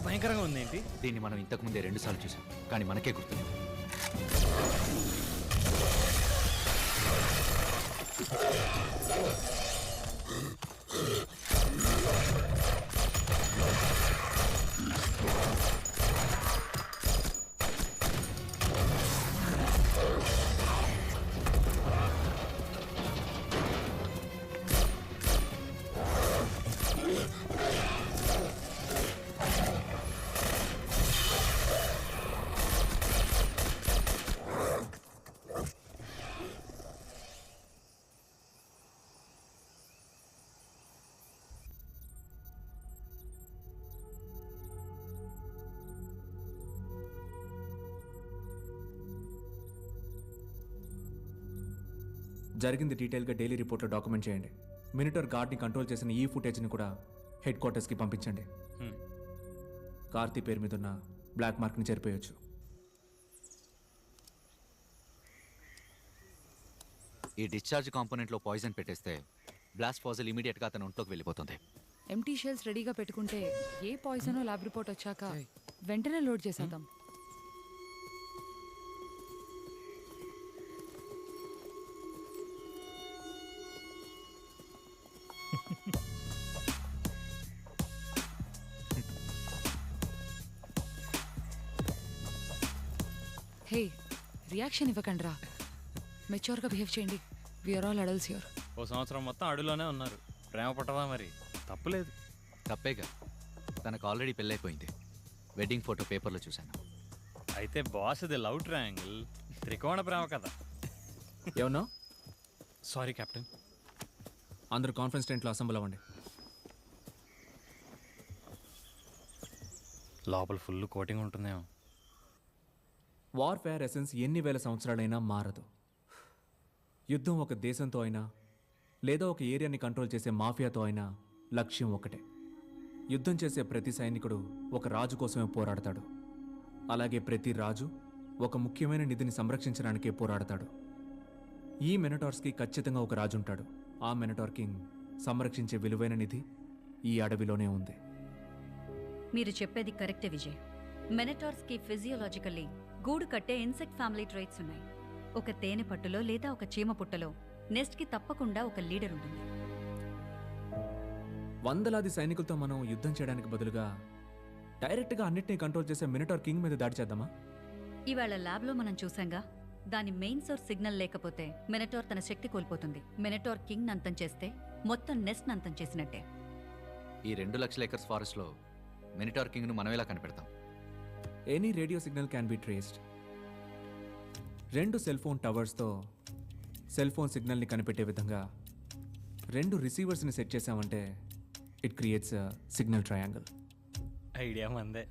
Speaker 4: భయంకరంగా ఉంది ఏంటి?
Speaker 19: దీన్ని మనం ఇంతకు ముందే 2 సార్లు చూసాం, కానీ మనకే గుర్తుంది.
Speaker 1: జరిగింది డీటెయిల్గా డైలీ రిపోర్ట్లో డాక్యుమెంట్ చేయండి. మినిటర్ గార్డ్ని కంట్రోల్ చేసిన ఈ ఫుటేజ్ని కూడా హెడ్ క్వార్టర్స్కి పంపించండి. కార్తీ పేరు మీద ఉన్న బ్లాక్ మార్క్ని చెరిపేయచ్చు.
Speaker 19: ఈ డిశ్చార్జ్ కాంపోనెంట్లో పాయిజన్ పెట్టేస్తే బ్లాస్ట్ ఫాజల్ ఇమీడియట్గా అతను ఒంట్లోకి వెళ్ళిపోతుంది.
Speaker 6: ఎంటీ షెల్స్ రెడీగా పెట్టుకుంటే ఏ పాయిజనో ల్యాబ్ రిపోర్ట్ వచ్చాక వెంటనే లోడ్ చేసేద్దాం. హే, రియాక్షన్ ఇవ్వకండి రా, మెచ్యూర్గా బిహేవ్ చేయండి. We're all adults here.
Speaker 4: ఓ సంవత్సరం మొత్తం అడుగులోనే ఉన్నారు. ప్రేమ పట్టదా మరి? తప్పులేదు.
Speaker 19: తప్పేగా, తనకు ఆల్రెడీ పెళ్ళైపోయింది. వెడ్డింగ్ ఫోటో పేపర్లో చూశాను.
Speaker 4: అయితే బాస్ ఇది లవ్ ట్రయాంగిల్, త్రికోణ ప్రేమ కదా.
Speaker 1: ఏమన్నా?
Speaker 4: Sorry captain.
Speaker 1: అందరూ కాన్ఫరెన్స్ టెంట్లో అసెంబుల్ అవ్వండి.
Speaker 4: లోపల ఫుల్ కోటింగ్ ఉంటుందేమో.
Speaker 1: వార్ఫేర్ ఎసెన్స్ ఎన్ని వేల సంవత్సరాలైనా మారదు. యుద్ధం ఒక దేశంతో అయినా లేదా ఒక ఏరియాని కంట్రోల్ చేసే మాఫియాతో అయినా లక్ష్యం ఒకటే. యుద్ధం చేసే ప్రతి సైనికుడు ఒక రాజు కోసమే పోరాడతాడు. అలాగే ప్రతి రాజు ఒక ముఖ్యమైన నిధిని సంరక్షించడానికే పోరాడతాడు. ఈ మెనటార్స్కి ఖచ్చితంగా ఒక రాజు ఉంటాడు. ఆ మెనటార్ కింగ్ సంరక్షించే విలువైన నిధి ఈ అడవిలోనే ఉంది.
Speaker 18: మీరు చెప్పేది కరెక్టే విజయ్. మెనటార్స్కి ఫిజియోలాజికల్లీ గూడు కట్టే ఇన్సెక్ట్ ఫ్యామిలీ ట్రైట్స్ ఉన్నాయి. ఒక తేనె పట్టులో లేదా ఒక చీమ పుట్టలో నెస్ట్కి తప్పకుండా ఒక లీడర్ ఉంటుంది.
Speaker 1: వందలాది సైనికులతో మనం యుద్ధం చేయడానికి బదులుగా డైరెక్ట్గా అన్నిటినీ కంట్రోల్ చేసే మినిటార్ కింగ్ మీద దాడి చేద్దామా?
Speaker 18: ఇవాళ ల్యాబ్లో మనం చూసాంగా, దాని మెయిన్ సోర్స్ సిగ్నల్ లేకపోతే మెనటార్ తన శక్తి కోల్పోతుంది. మెనటార్ కింగ్ అంతం చేస్తే మొత్తం నెస్ట్ అంతం చేసినట్టే.
Speaker 19: ఈ 2 లక్షల ఎకర్స్ ఫారెస్ట్లో మినిటార్ కింగ్ను మనం ఎలా కనిపెడతాం?
Speaker 1: Any radio signal can be traced. 2 cell phone టవర్స్తో సెల్ ఫోన్ సిగ్నల్ని కనిపెట్టే విధంగా 2 రిసీవర్స్ని సెట్ చేసామంటే it creates signal triangle.
Speaker 4: Idea మందే.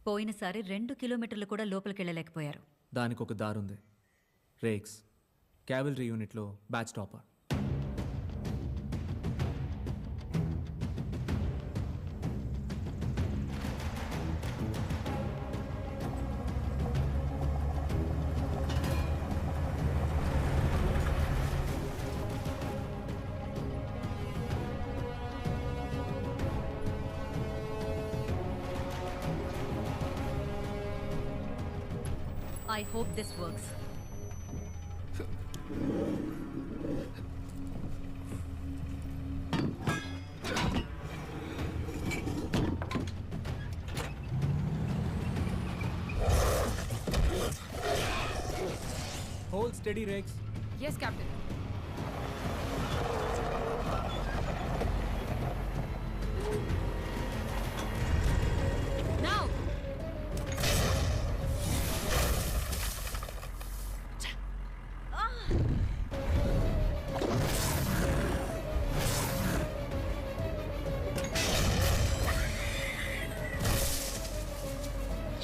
Speaker 18: పోయినసారి 2 కిలోమీటర్లు కూడా లోపలికెళ్ళలేకపోయారు.
Speaker 1: దానికి ఒక దారుంది. రేక్స్ క్యావెలరీ యూనిట్లో batch topper.
Speaker 7: I hope this works.
Speaker 1: Hold steady, Rex.
Speaker 6: Yes, Captain. Now.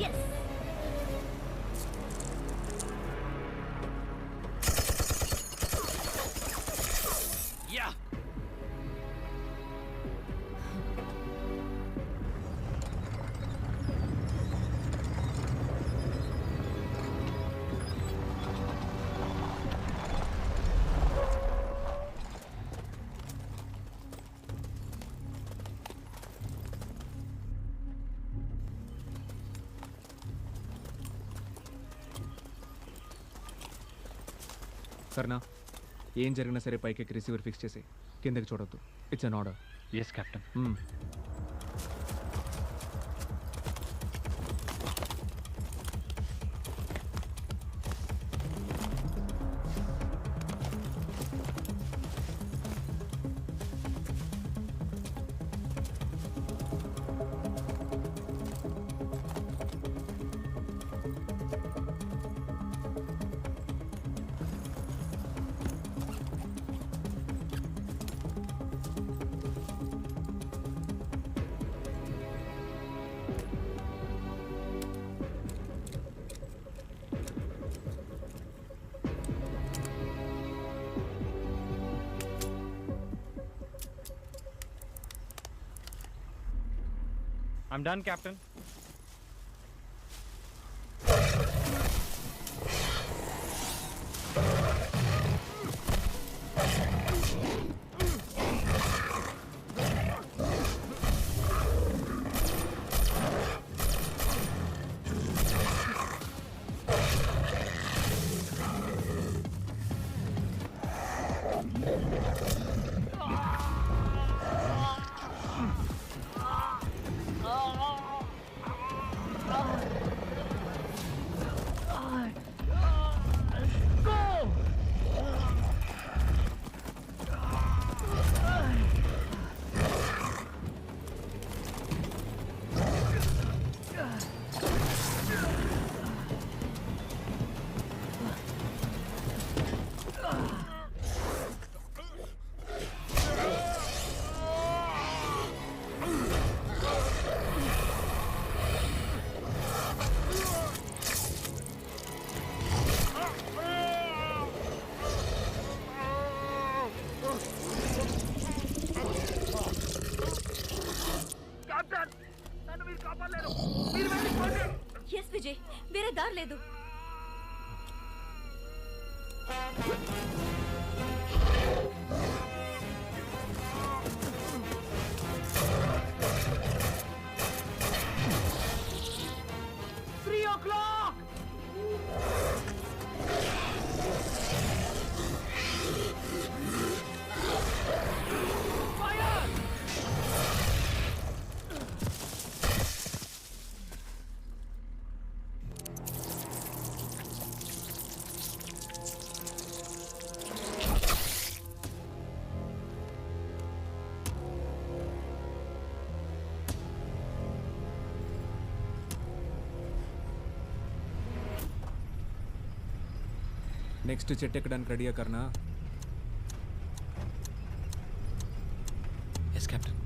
Speaker 7: Yes.
Speaker 4: Yeah.
Speaker 1: సరేనా ఏం జరిగినా సరే పైకి రిసీవర్ ఫిక్స్ చేసి కిందకి చూడొద్దు. It's an order.
Speaker 4: Yes captain. I'm done, Captain.
Speaker 18: Yes Vijay, వేరే దారి లేదు.
Speaker 1: నెక్స్ట్ చెట్టు ఎక్కడానికి రెడీయా కర్నా?
Speaker 10: Yes captain.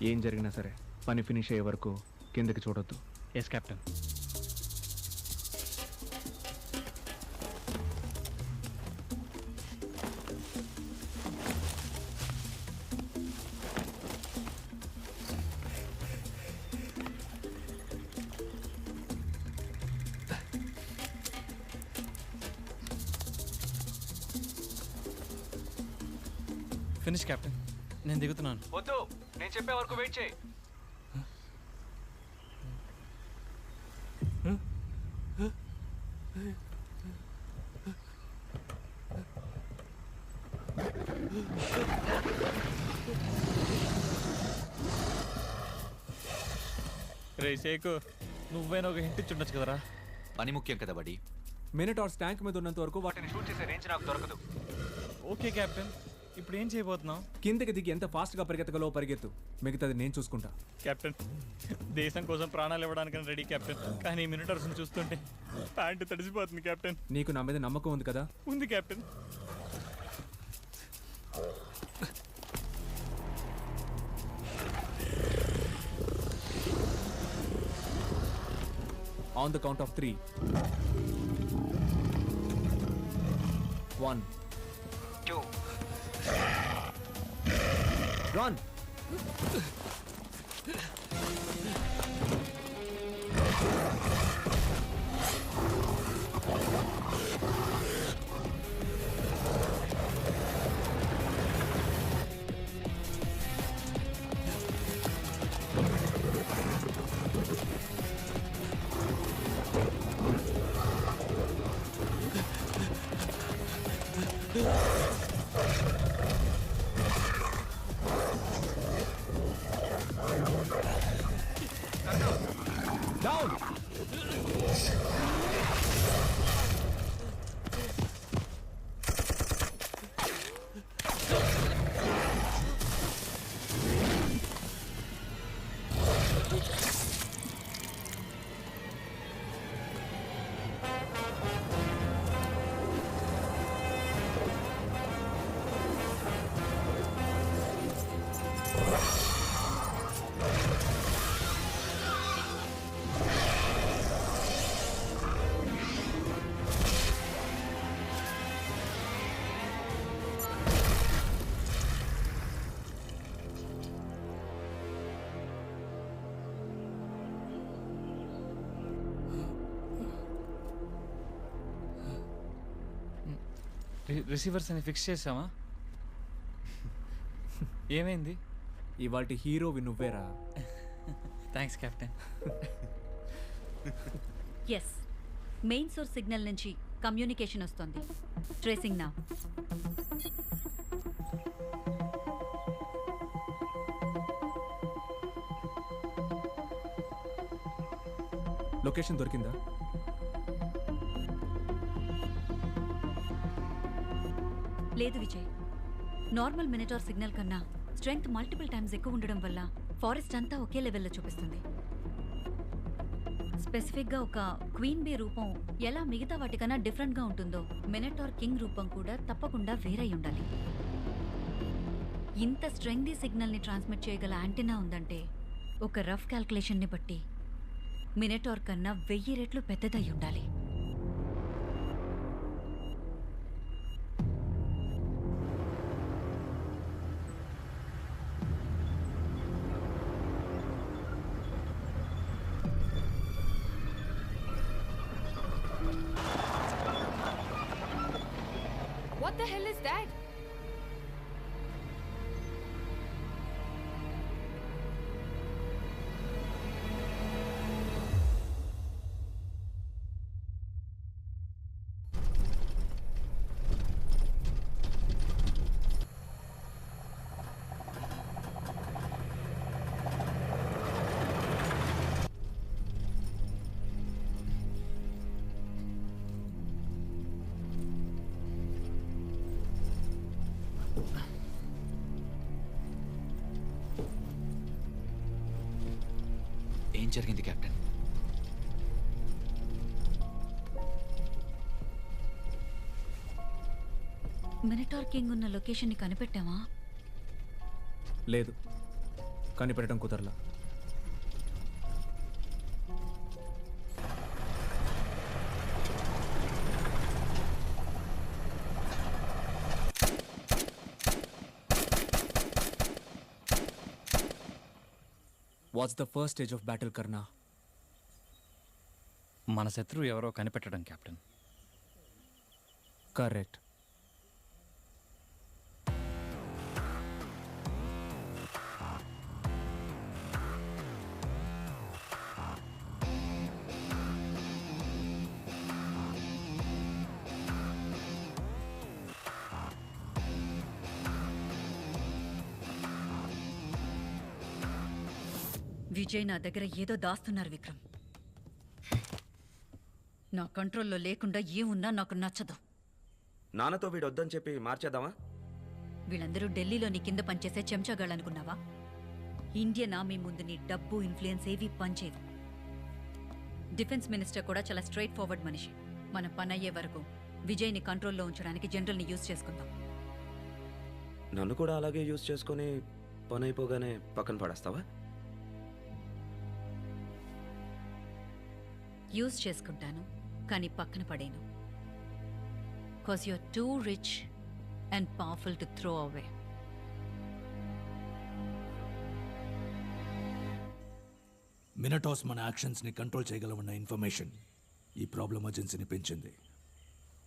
Speaker 1: ఏం జరిగినా సరే పని ఫినిష్ అయ్యే వరకు కిందకి చూడొద్దు.
Speaker 4: Yes captain. ఫినిష్ కెప్టెన్, నేను దిగుతున్నాను.
Speaker 1: వద్దు, నేను చెప్పే వరకు వెయిట్ చేయి.
Speaker 4: రే షేకు, నువ్వైనా ఒక హింట్ ఇచ్చుండొచ్చు కదరా.
Speaker 19: పని ముఖ్యం కదా బడి.
Speaker 1: మినిటార్స్ ట్యాంక్ మీద ఉన్నంత వరకు వాటిని షూట్ చేసే రేంజ్ నాకు దొరకదు.
Speaker 4: ఓకే కెప్టెన్, ఇప్పుడు ఏం చేయబోతున్నావు?
Speaker 1: కిందకి దిగి ఎంత ఫాస్ట్గా పరిగెత్తగలో పరిగెత్తు, మిగతాది నేను చూసుకుంటా.
Speaker 4: కెప్టెన్, దేశం కోసం ప్రాణాలు ఇవ్వడానికి రెడీ కెప్టెన్, కానీ మినిటర్స్ని చూస్తుంటే ప్యాంటు తడిసిపోతుంది కెప్టెన్.
Speaker 1: నీకు నా మీద నమ్మకం ఉంది కదా?
Speaker 4: ఉంది captain.
Speaker 1: On the count of 3. 1, 2. Run! Down!
Speaker 4: Receivers అని ఫిక్స్ చేసావా? ఏమైంది?
Speaker 1: ఇవాల్టి హీరోవి నువ్వేరా.
Speaker 4: Thanks captain.
Speaker 18: Yes, main source signal నుంచి కమ్యూనికేషన్ వస్తుంది. ట్రేసింగ్ నా.
Speaker 1: లొకేషన్ దొరికిందా?
Speaker 18: లేదు విజయ్, నార్మల్ మినిటార్ సిగ్నల్ కన్నా స్ట్రెంగ్త్ మల్టిపుల్ టైమ్స్ ఎక్కువ ఉండడం వల్ల ఫారెస్ట్ అంతా ఒకే లెవెల్లో చూపిస్తుంది. స్పెసిఫిక్గా ఒక క్వీన్ బీ రూపం ఎలా మిగతా వాటికన్నా డిఫరెంట్గా ఉంటుందో మినిటార్ కింగ్ రూపం కూడా తప్పకుండా వేరై ఉండాలి. ఇంత స్ట్రెంగ్దీ సిగ్నల్ని ట్రాన్స్మిట్ చేయగల యాంటెనా ఉందంటే ఒక రఫ్ క్యాల్కులేషన్ని బట్టి మినిటార్ కన్నా 1000 రెట్లు పెద్దదై ఉండాలి.
Speaker 6: What the hell is that?
Speaker 19: ఏం జరిగింది కెప్టెన్?
Speaker 18: మినిటార్ కింగ్ ఉన్న లొకేషన్ని కనిపెట్టావా?
Speaker 1: లేదు, కనిపెట్టడం కుదరలా. What's the first stage of battle Karna?
Speaker 4: మన శత్రువు ఎవరో కనిపెట్టడం కెప్టెన్.
Speaker 1: కరెక్ట్.
Speaker 18: విజయ్ నా దగ్గర ఏదో దాస్తున్నారు విక్రమ్. నా కంట్రోల్లో లేకుండా ఏమున్నా నాకు నచ్చదు.
Speaker 13: నాన్నతో వీడు వద్దని చెప్పి మార్చేద్దామా?
Speaker 18: వీళ్ళందరూ ఢిల్లీలో నీ కింద పనిచేసే చెంచాగాళ్ళనుకున్నావా? ఇండియన్ ఆర్మీ ముందు నీ డబ్బు ఇన్ఫ్లుయెన్స్ ఏవి పనిచేయవు. డిఫెన్స్ మినిస్టర్ కూడా చాలా స్ట్రైట్ ఫార్వర్డ్ మనిషి. మన పని అయ్యే వరకు విజయ్ని కంట్రోల్లో ఉంచడానికి జనరల్ని యూజ్ చేసుకుందాం.
Speaker 13: నన్ను కూడా అలాగే యూజ్ చేసుకొని పని అయిపోగానే పక్కన పడేస్తావా?
Speaker 18: యూజ్ చేసుకుంటాను, కానీ పక్కన పడేను. Cause you're too rich and powerful to throw away.
Speaker 12: మినటాస్ మన యాక్షన్స్ని కంట్రోల్ చేయగలమన్న ఇన్ఫర్మేషన్ ఈ ప్రాబ్లం అర్జెన్సీని పెంచింది.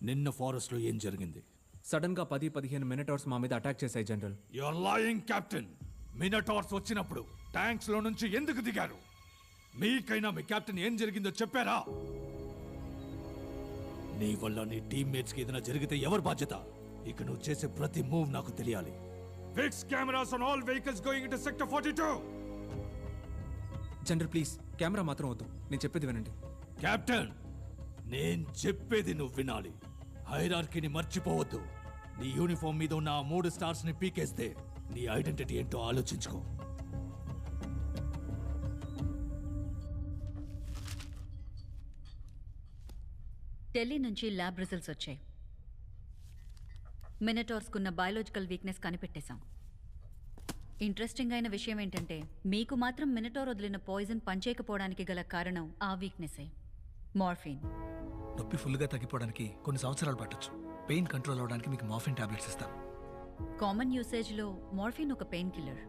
Speaker 12: నిన్న ఫారెస్ట్లో ఏం జరిగింది?
Speaker 1: సడన్గా 10-15 మినిటార్స్ మా మీద అటాక్ చేశాయి జనరల్.
Speaker 12: Your lying captain. మినటార్స్ వచ్చినప్పుడు ట్యాంక్స్లో నుంచి ఎందుకు దిగారు? మీకైనా మీ కెప్టెన్ ఏం జరిగిందో చెప్పారా? నీ వల్ల నీ టీమ్మేట్స్కి ఏదైనా జరిగితే ఎవరు బాధ్యత? ఇక నువ్వు చేసే ప్రతి మూవ్ నాకు తెలియాలి. Fix cameras on all vehicles going into sector 42.
Speaker 1: General please camera మాత్రం వద్దు, నేను చెప్పేది వినండి.
Speaker 12: కెప్టెన్, నేను చెప్పేది నువ్వు వినాలి. హైరార్కీని మర్చిపోవద్దు. నీ యూనిఫామ్ మీద ఉన్న ఆ 3 స్టార్స్ని పీకేస్తే నీ ఐడెంటిటీ ఏంటో ఆలోచించుకో.
Speaker 18: ఢిల్లీ నుంచి ల్యాబ్ రిజల్ట్స్ వచ్చాయి. మినటార్స్కున్న బయాలజికల్ వీక్నెస్ కనిపెట్టేశాం. ఇంట్రెస్టింగ్ అయిన విషయం ఏంటంటే మీకు మాత్రం మినటార్ వదిలిన పాయిజన్ పనిచేయకపోవడానికి గల కారణం ఆ వీక్నెసే, మార్ఫిన్.
Speaker 11: నొప్పి ఫుల్గా తగ్గిపోవడానికి కొన్ని సంవత్సరాలు పట్టొచ్చు. పెయిన్ కంట్రోల్ అవడానికి మీకు మార్ఫిన్ టాబ్లెట్స్ ఇస్తాను.
Speaker 18: కామన్ యూసేజ్లో మార్ఫిన్ ఒక పెయిన్ కిల్లర్.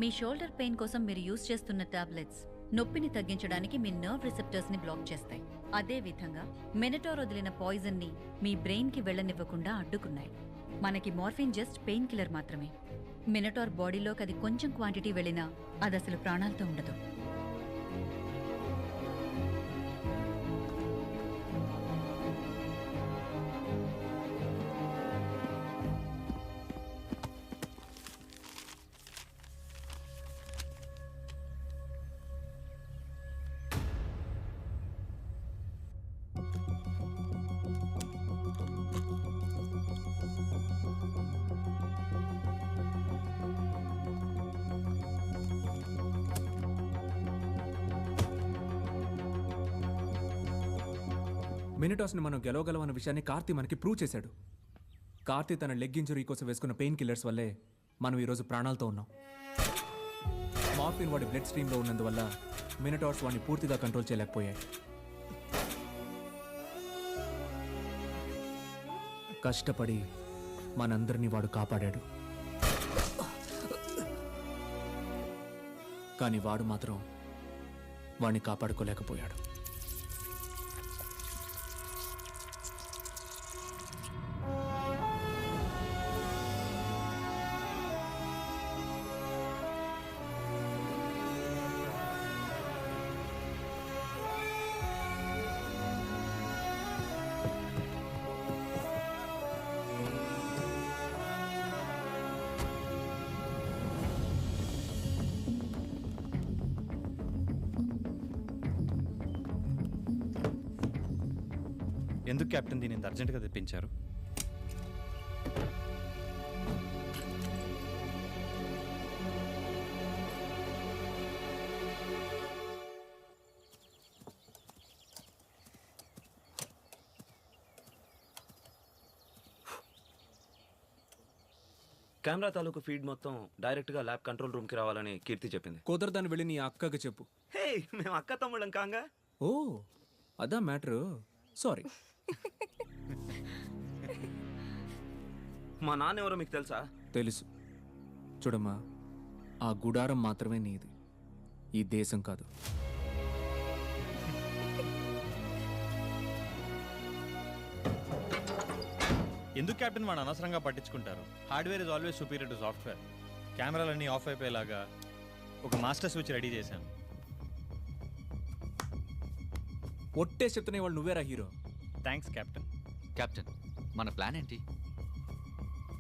Speaker 18: మీ షోల్డర్ పెయిన్ కోసం మీరు యూజ్ చేస్తున్న టాబ్లెట్స్ నొప్పిని తగ్గించడానికి మీ నర్వ్ రిసెప్టర్స్ని బ్లాక్ చేస్తాయి. అదే విధంగా మినటార్ వదిలిన పాయిజన్ని మీ బ్రెయిన్కి వెళ్ళనివ్వకుండా అడ్డుకున్నాయి. మనకి మార్ఫిన్ జస్ట్ పెయిన్ కిల్లర్ మాత్రమే. మినటార్ బాడీలోకి అది కొంచెం క్వాంటిటీ వెళ్ళినా అది అసలు ప్రాణాలతో ఉండదు.
Speaker 1: మినిటాస్ని మనం గెలవగలమన్న విషయాన్ని కార్తీ మనకి ప్రూవ్ చేశాడు. కార్తీ తన లెగ్ ఇంజరీ కోసం వేసుకున్న పెయిన్ కిల్లర్స్ వల్లే మనం ఈరోజు ప్రాణాలతో ఉన్నాం. మార్ఫిన్ వాడి బ్లడ్ స్ట్రీమ్లో ఉన్నందువల్ల మినిటార్స్ వాడిని పూర్తిగా కంట్రోల్ చేయలేకపోయాయి. కష్టపడి మనందరినీ వాడు కాపాడాడు. కానీ వాడు మాత్రం వాడిని కాపాడుకోలేకపోయాడు.
Speaker 4: ఎందుకు కెప్టెన్ దీన్ని ఇంత అర్జెంటుగా తెప్పించారు?
Speaker 13: కెమెరా తాలూకు ఫీడ్ మొత్తం డైరెక్ట్గా ల్యాబ్ కంట్రోల్ రూమ్కి రావాలని కీర్తి చెప్పింది.
Speaker 1: కుదరదని వెళ్ళి నీ అక్కకి చెప్పు.
Speaker 13: హే, మేము అక్క తమ్ముళ్ళం కాంగా.
Speaker 1: ఓ అదా మ్యాటరు. సారీ.
Speaker 13: మా నాన్న ఎవరో మీకు తెలుసా?
Speaker 1: తెలుసు. చూడమ్మా, ఆ గుడారం మాత్రమే నీది, ఈ దేశం కాదు.
Speaker 4: ఎందుకు కెప్టెన్ వాడు అనవసరంగా పట్టించుకుంటారు? Hardware is always superior to software. కెమెరాలన్నీ ఆఫ్ అయిపోయేలాగా ఒక మాస్టర్ స్విచ్ రెడీ చేశాను.
Speaker 1: ఒట్టే చెప్తున్నా వాళ్ళు నువ్వేరా హీరో.
Speaker 4: Thanks captain.
Speaker 19: కెప్టెన్, మన ప్లాన్ ఏంటి?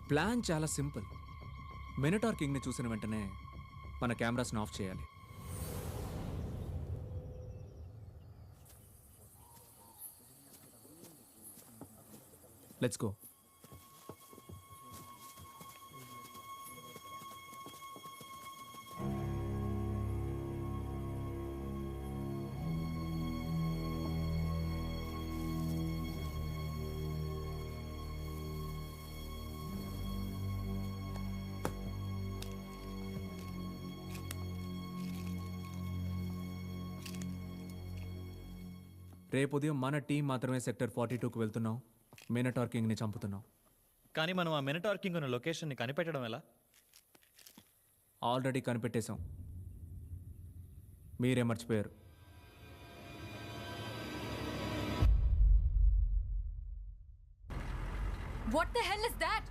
Speaker 1: ప్లాన్ చాలా సింపుల్. మినటార్ కింగ్ని చూసిన వెంటనే మన కెమెరాస్ని ఆఫ్ చేయాలి. Let's go. రేపు ఉదయం మన టీం మాత్రమే సెక్టర్ 42కు వెళ్తున్నాం. మినటార్ కింగ్ని చంపుతున్నాం.
Speaker 4: కానీ మనం ఆ మినటార్ కింగ్ ఉన్న లొకేషన్ని కనిపెట్టడం ఎలా?
Speaker 1: ఆల్రెడీ కనిపెట్టేశాం. మీరే మర్చిపోయారు.
Speaker 6: What the hell is that?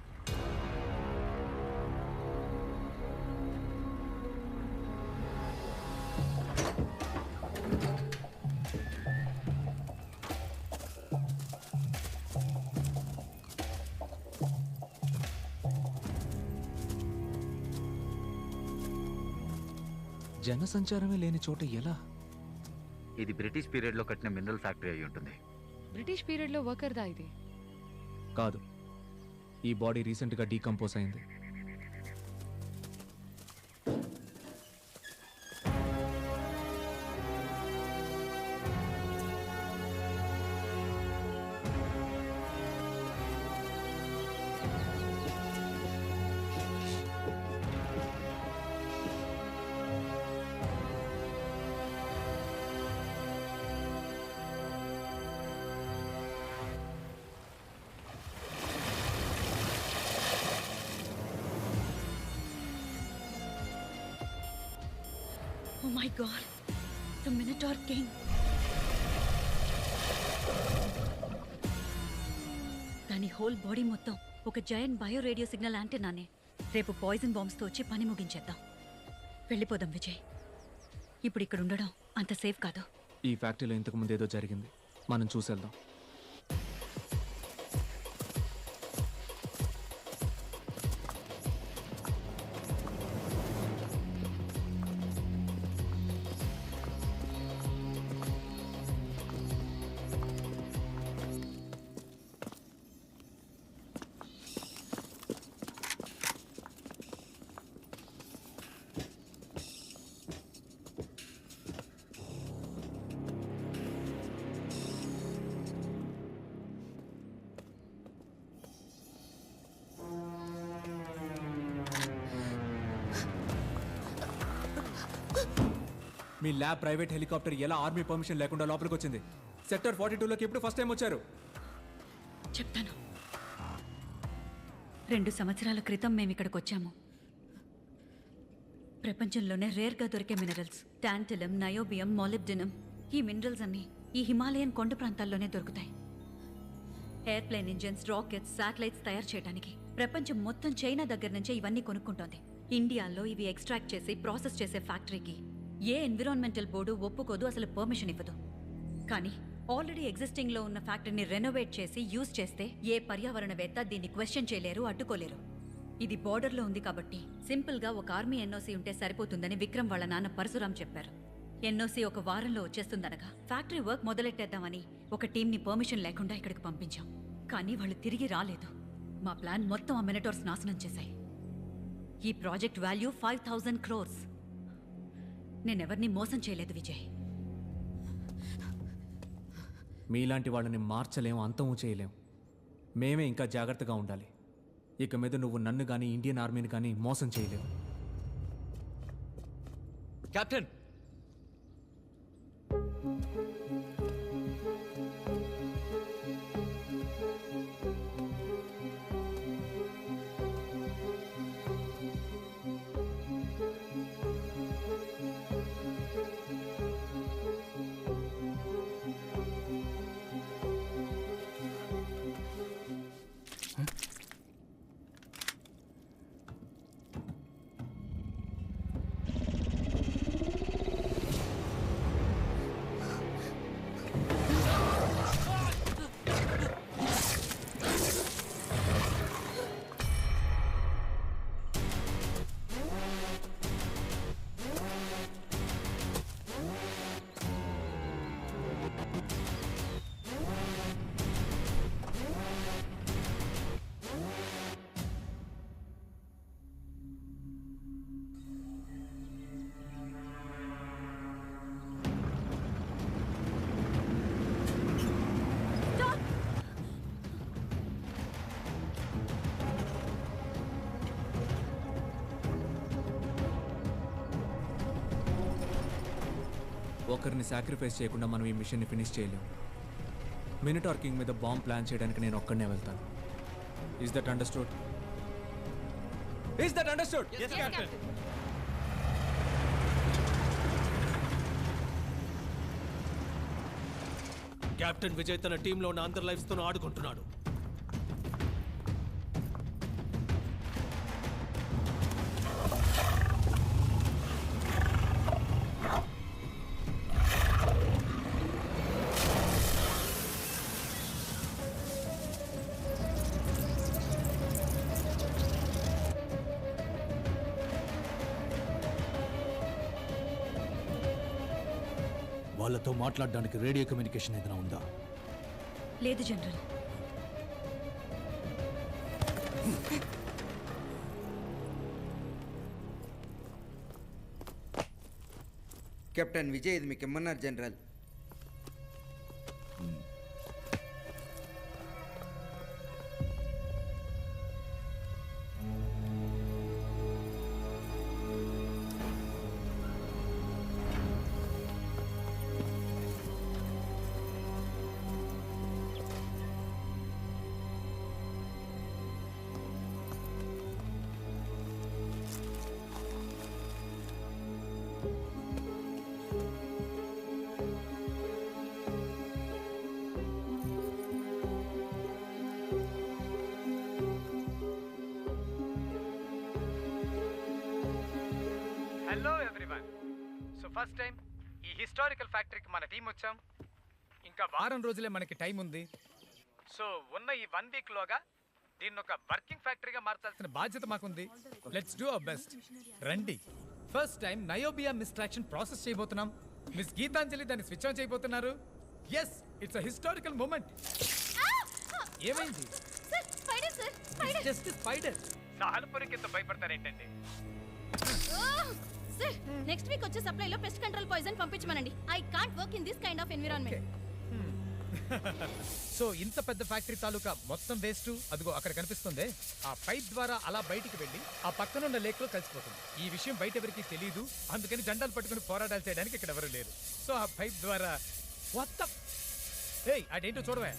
Speaker 1: జనసంచారమే లేని చోట ఎలా?
Speaker 19: ఇది బ్రిటిష్ పీరియడ్లో కట్టిన మినరల్ ఫ్యాక్టరీ అయి ఉంటుంది.
Speaker 6: బ్రిటిష్ పీరియడ్లో వర్కర్దా ఇది?
Speaker 1: కాదు, ఈ బాడీ రీసెంట్గా డీకంపోజ్ అయింది.
Speaker 18: Oh my god, the Minotaur King. దాని హోల్ బాడీ మొత్తం ఒక జైంట్ బయో రేడియో సిగ్నల్ యాంటెన్నానే. రేపు పాయిజన్ బాంబ్స్తో వచ్చి పని ముగించేద్దాం. వెళ్ళిపోదాం విజయ్. ఇప్పుడు ఇక్కడ ఉండడం అంత సేఫ్ కాదు.
Speaker 1: ఈ ఫ్యాక్టరీలో ఇంతకు ముందు ఏదో జరిగింది, మనం చూసేద్దాం. మీ ల్యాబ్ ప్రైవేట్ హెలికాప్టర్ ఎలా ఆర్మీ పర్మిషన్ లేకుండా లోపలికి వచ్చింది? సెక్టర్ 42లోకి ఎప్పుడు ఫస్ట్ టైం వచ్చారు?
Speaker 18: చెప్తాను. 2 సంవత్సరాల క్రితం మేము ఇక్కడికి వచ్చాము. ప్రపంచంలోనే రేర్గా దొరికే మినరల్స్ టాంటలం, నయోబియం, మాలిబ్డినం. ఈ మినరల్స్ అన్నీ ఈ హిమాలయన్ కొండ ప్రాంతాల్లోనే దొరుకుతాయి. ఎయిర్ప్లేన్ ఇంజిన్స్, రాకెట్స్, శాటిలైట్స్ తయారు చేయడానికి ప్రపంచం మొత్తం చైనా దగ్గర నుంచే ఇవన్నీ కొనుక్కుంటోంది. ఇండియాలో ఇవి ఎక్స్ట్రాక్ట్ చేసి ప్రాసెస్ చేసే ఫ్యాక్టరీకి ఏ ఎన్విరాన్మెంటల్ బోర్డు ఒప్పుకోదు, అసలు పర్మిషన్ ఇవ్వదు. కానీ ఆల్రెడీ ఎగ్జిస్టింగ్లో ఉన్న ఫ్యాక్టరీని రెనోవేట్ చేసి యూజ్ చేస్తే ఏ పర్యావరణవేత్త దీన్ని క్వశ్చన్ చేయలేరు, అడ్డుకోలేరు. ఇది బోర్డర్లో ఉంది కాబట్టి సింపుల్గా ఒక ఆర్మీ ఎన్ఓసి ఉంటే సరిపోతుందని విక్రమ్ వాళ్ళ నాన్న పరశురాం చెప్పారు. ఎన్ఓసి ఒక వారంలో వచ్చేస్తుందనగా ఫ్యాక్టరీ వర్క్ మొదలెట్టేద్దామని ఒక టీంని పర్మిషన్ లేకుండా ఇక్కడికి పంపించాం. కానీ వాళ్ళు తిరిగి రాలేదు. మా ప్లాన్ మొత్తం ఆ మినటోర్స్ నాశనం చేశాయి. ఈ ప్రాజెక్ట్ వాల్యూ 5000 crores. నేనెవరిని మోసం చేయలేదు విజయ్.
Speaker 1: మీలాంటి వాళ్ళని మార్చలేం, అంతము చేయలేం. మేమే ఇంకా జాగ్రత్తగా ఉండాలి. ఇక మీద నువ్వు నన్ను కానీ ఇండియన్ ఆర్మీని కానీ మోసం చేయలేవు.
Speaker 19: కెప్టెన్,
Speaker 1: ఒకరిని సాక్రిఫైస్ చేయకుండా మనం ఈ మిషన్ని ఫినిష్ చేయలేము. మినిటార్ కింగ్ మీద బాంబ్ ప్లాన్ చేయడానికి నేను ఒక్కడనే వెళ్తాను. Is that understood? Is that understood?
Speaker 2: Captain Vijay తన టీంలో ఉన్న అందరి లైఫ్స్తో ఆడుకుంటున్నాడు.
Speaker 12: వాళ్ళతో మాట్లాడడానికి రేడియో కమ్యూనికేషన్ ఏదైనా ఉందా?
Speaker 18: లేదు జనరల్.
Speaker 20: కెప్టెన్ విజయ్ ఇది మీకు ఇమ్మన్నారు general.
Speaker 21: Hello everyone. So first time ఈ హిస్టారికల్ ఫ్యాక్టరీకి మన టీం వచ్చాం. ఇంకా వారం రోజులే మనకి టైం ఉంది. సో ఉన్న ఈ 1 వీక్లోగా దీన్ని ఒక వర్కింగ్ ఫ్యాక్టరీగా మార్చాల్సిన బాధ్యత మాకుంది. Let's do our best. రండి. ఫస్ట్ టైం నయోబియా మిస్ట్రాక్షన్ ప్రాసెస్ చేయబోతున్నాం. మిస్ గీతాంజలి దాన్ని స్విచ్ ఆన్ చేయబోతున్నారు. Yes, it's a historical moment. ఏమైంది? Just spider. సాల్పురికి ఎంత భయపడతారేంటండి?
Speaker 14: సార్, నెక్స్ట్ వీక్ వచ్చే సప్లైలో పెస్ట్ కంట్రోల్ పాయిజన్ పంపించమనండి. I can't work in this kind of environment.
Speaker 21: So ఇంత పెద్ద ఫ్యాక్టరీ తాలూకా మొత్తం వేస్ట్ అదిగో అక్కడ కనిపిస్తుంది. ఆ పైప్ ద్వారా అలా బయటికి వెళ్ళి ఆ పక్కనున్న లేక్ లో కలిసిపోతుంది. ఈ విషయం బయట ఎవరికి తెలియదు. అందుకని జెండాలు పట్టుకుని పోరాటాలు చేయడానికి ఇక్కడ ఎవరు లేరు. సో ఆ పైప్ ద్వారా మొత్తం అదేంటో చూడవే.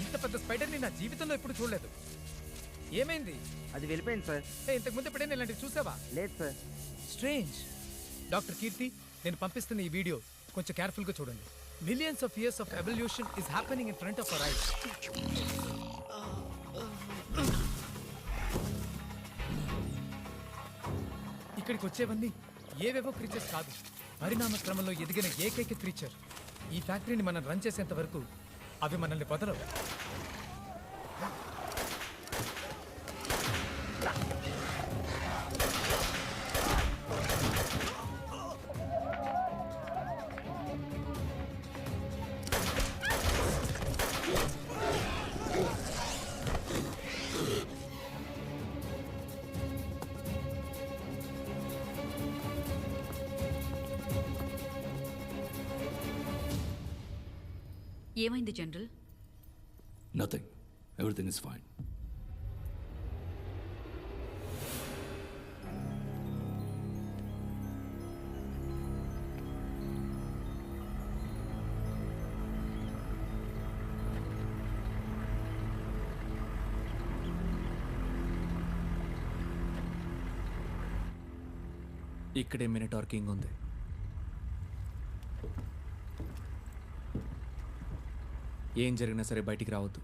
Speaker 21: ఇంత పెద్ద స్పైడర్ ని నా జీవితంలో ఎప్పుడు చూడలేదు. ఏమైంది?
Speaker 20: అది వెళ్ళిపోయింది సార్.
Speaker 21: ఇంతకు ముందు ఎప్పుడైనా ఇలాంటివి చూసావా?
Speaker 20: లేదు సార్.
Speaker 21: స్ట్రేంజ్. డాక్టర్ కీర్తి, నేను పంపిస్తున్న ఈ వీడియో కొంచెం కేర్ఫుల్ గా చూడండి. Millions of years of evolution is happening in front of our eyes. ఇక్కడికి వచ్చేవన్నీ ఏవేవో క్రీచర్స్ కాదు, పరిణామ క్రమంలో ఎదిగిన ఏకైక క్రీచర్. ఈ ఫ్యాక్టరీని మనం రన్ చేసేంత వరకు అవి మనల్ని వదలవు.
Speaker 18: ఏమైంది general?
Speaker 12: Nothing, everything is fine.
Speaker 1: ఇక్కడే మినిటార్ కింగ్ ఉంది. ఏం జరిగినా సరే బయటికి రావద్దు.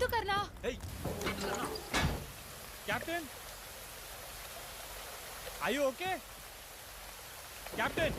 Speaker 6: వద్దు Karna.
Speaker 4: Captain I you okay? Captain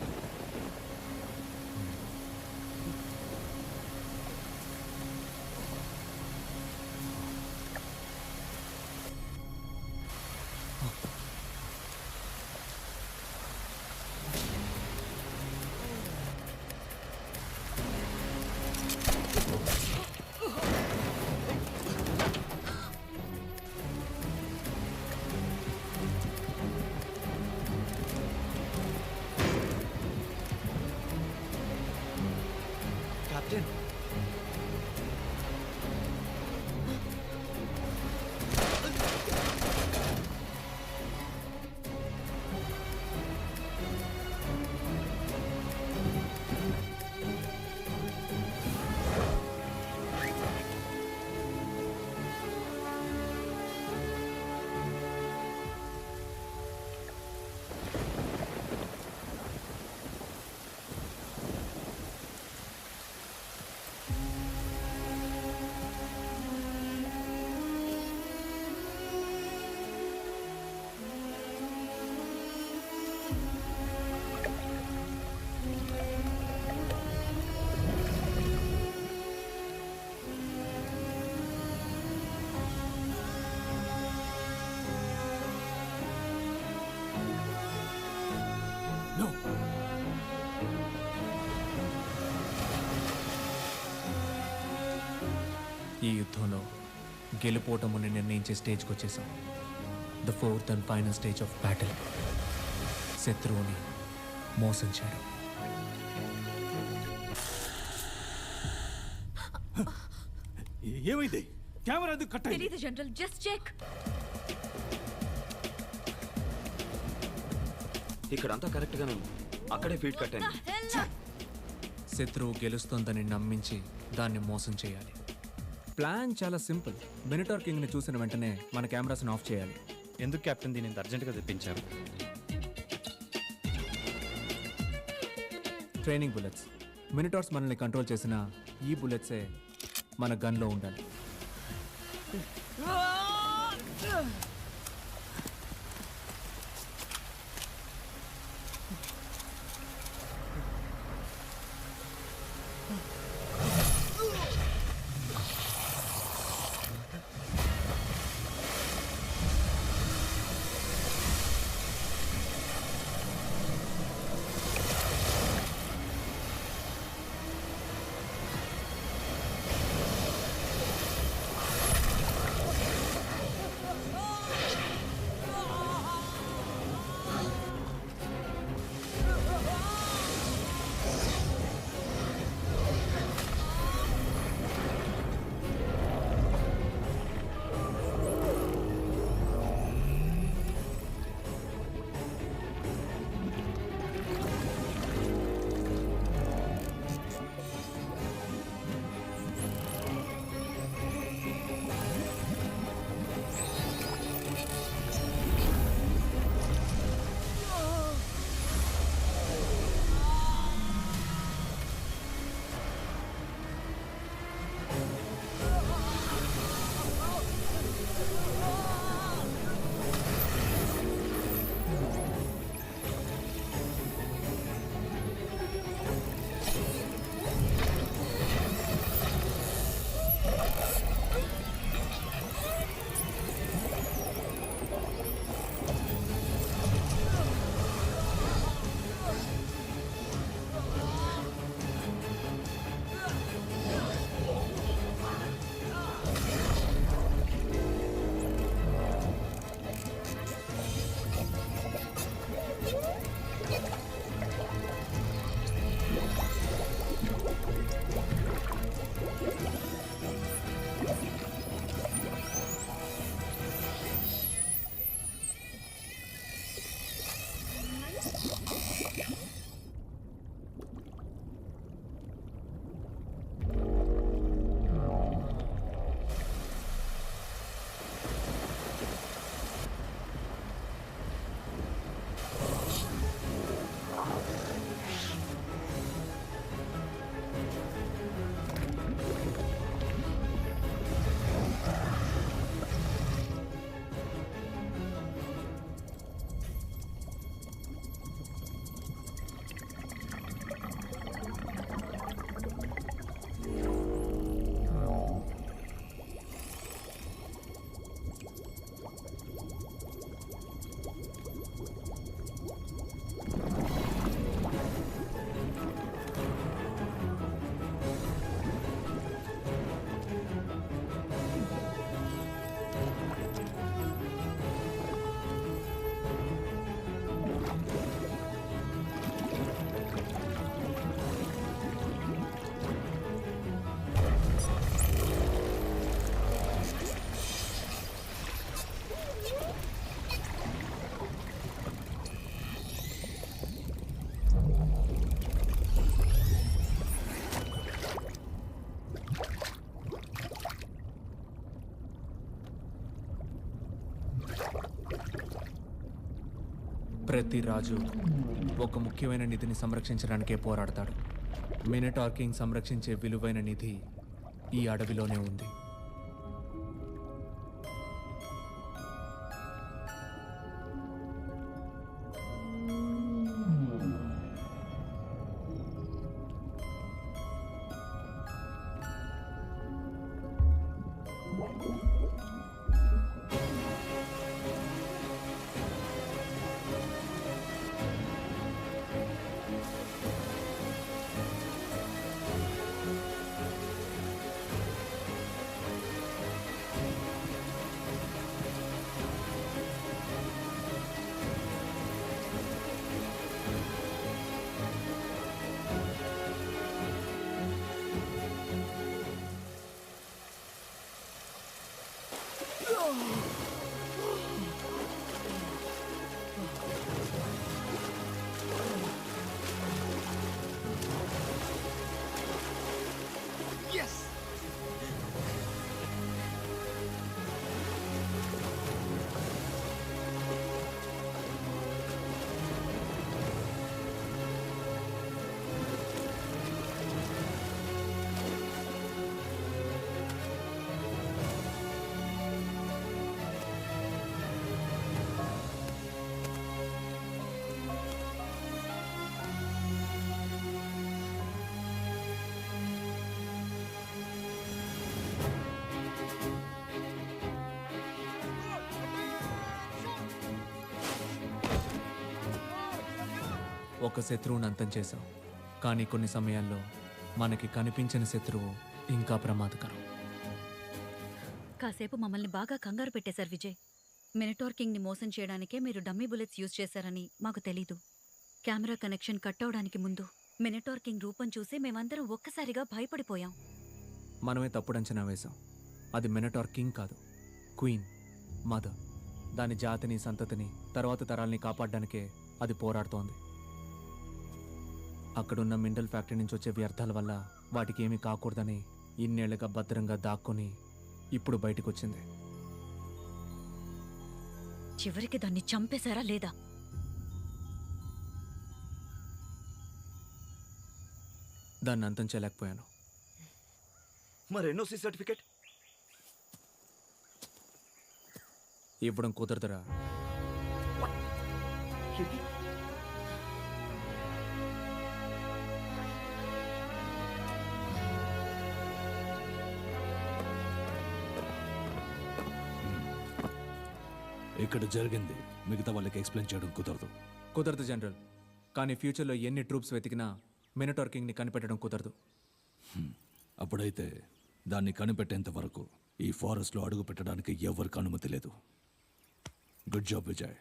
Speaker 1: captain ఈ యుద్ధంలో గెలుపోవటముని నిర్ణయించే స్టేజ్కి వచ్చేసాం. The fourth and final stage of battle. శత్రువుని మోసం చేయడం.
Speaker 12: ఏమైంది? కెమెరా ఎందుకు కట్ అయింది?
Speaker 18: తెలీదు జనరల్, జస్ట్ చెక్.
Speaker 13: ఇక్కడంతా కరెక్ట్గానే ఉంది. అక్కడే ఫీడ్ కట్ అయింది.
Speaker 1: శత్రువు గెలుస్తోందని నమ్మించి దాన్ని మోసం చేయాలి. ప్లాన్ చాలా సింపుల్. బెనిటార్ కింగ్ని చూసిన వెంటనే మన కెమెరాస్ని ఆఫ్ చేయాలి.
Speaker 4: ఎందుకు కెప్టెన్ దీన్ని ఇంత అర్జెంటుగా తెప్పించారు?
Speaker 1: Training bullets. మినిటార్స్ మనల్ని కంట్రోల్ చేసిన ఈ బుల్లెట్సే మన గన్లో ఉండాలి. ప్రతి రాజు ఒక ముఖ్యమైన నిధిని సంరక్షించడానికే పోరాడతాడు. మినటార్ కింగ్ సంరక్షించే విలువైన నిధి ఈ అడవిలోనే ఉంది. ఒక శత్రువుని అంతం చేశాం, కానీ కొన్ని సమయాల్లో మనకి కనిపించిన శత్రువు ఇంకా ప్రమాదకరం.
Speaker 18: కాసేపు మమ్మల్ని బాగా కంగారు పెట్టేశారు విజయ్. మినటార్ కింగ్ని మోసం చేయడానికే మీరు డమ్మీ బుల్లెట్స్ యూజ్ చేశారని మాకు తెలీదు. కెమెరా కనెక్షన్ కట్ అవడానికి ముందు మినటార్ కింగ్ రూపం చూసి మేమందరం ఒక్కసారిగా భయపడిపోయాం.
Speaker 1: మనమే తప్పుడు అంచనా వేశాం. అది మినటార్ కింగ్ కాదు, క్వీన్ మదర్. దాని జాతిని, సంతతిని, తర్వాత తరాల్ని కాపాడడానికే అది పోరాడుతోంది. అక్కడున్న మినరల్ ఫ్యాక్టరీ నుంచి వచ్చే వ్యర్థాల వల్ల వాటికి ఏమీ కాకూడదని ఇన్నేళ్లుగా భద్రంగా దాక్కుని ఇప్పుడు బయటకు వచ్చింది.
Speaker 18: చివరికి దాన్ని చంపేశారా లేదా?
Speaker 1: దాన్ని అంతం చేయలేకపోయాను.
Speaker 13: మరి ఎన్ఓసి సర్టిఫికేట్
Speaker 1: ఇవ్వడం కుదరదురా.
Speaker 12: ఇక్కడ జరిగింది మిగతా వాళ్ళకి ఎక్స్ప్లెయిన్ చేయడం
Speaker 1: కుదరదు జనరల్. కానీ ఫ్యూచర్లో ఎన్ని ట్రూప్స్ వెతికినా మినటార్ కింగ్ని కనిపెట్టడం కుదరదు.
Speaker 12: అప్పుడైతే దాన్ని కనిపెట్టేంత వరకు ఈ ఫారెస్ట్లో అడుగు పెట్టడానికి ఎవరికి అనుమతి లేదు. Good job Vijay.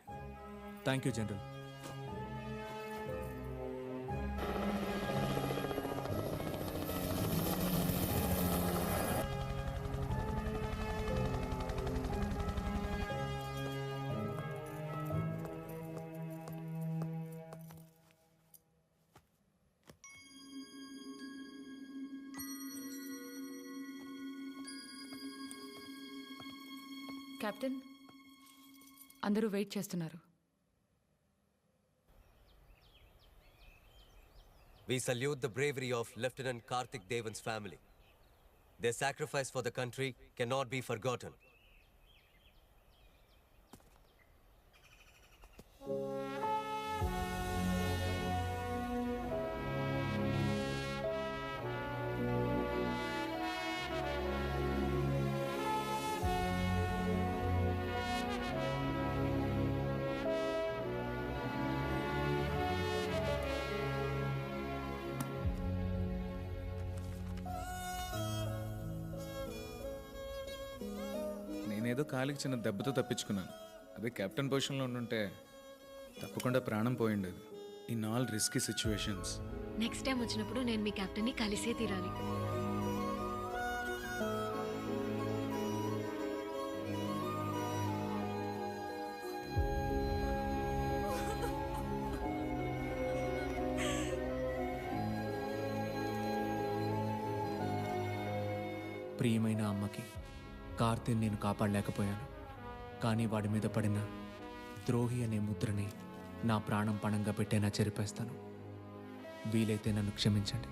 Speaker 1: Thank you general.
Speaker 6: Captain, అందరూ వెయిట్ చేస్తున్నారు.
Speaker 5: We salute the bravery of Lieutenant Karthik Devan's family. Their sacrifice for the country cannot be forgotten.
Speaker 9: నేనేదో కాలికి చిన్న దెబ్బతో తప్పించుకున్నాను. అదే కెప్టెన్ పొజిషన్లో ఉండుంటే తప్పకుండా ప్రాణం పోయిండేది. In all risky situations.
Speaker 15: Next time వచ్చినప్పుడు నేను మీ కెప్టెన్ని కలిసే తీరాలి.
Speaker 1: ప్రియమైన అమ్మకి కార్తీని నేను కాపాడలేకపోయాను. కానీ వాడి మీద పడిన ద్రోహి అనే ముద్రని నా ప్రాణం పణంగా పెట్టైనా చెరిపేస్తాను. వీలైతే నన్ను క్షమించండి.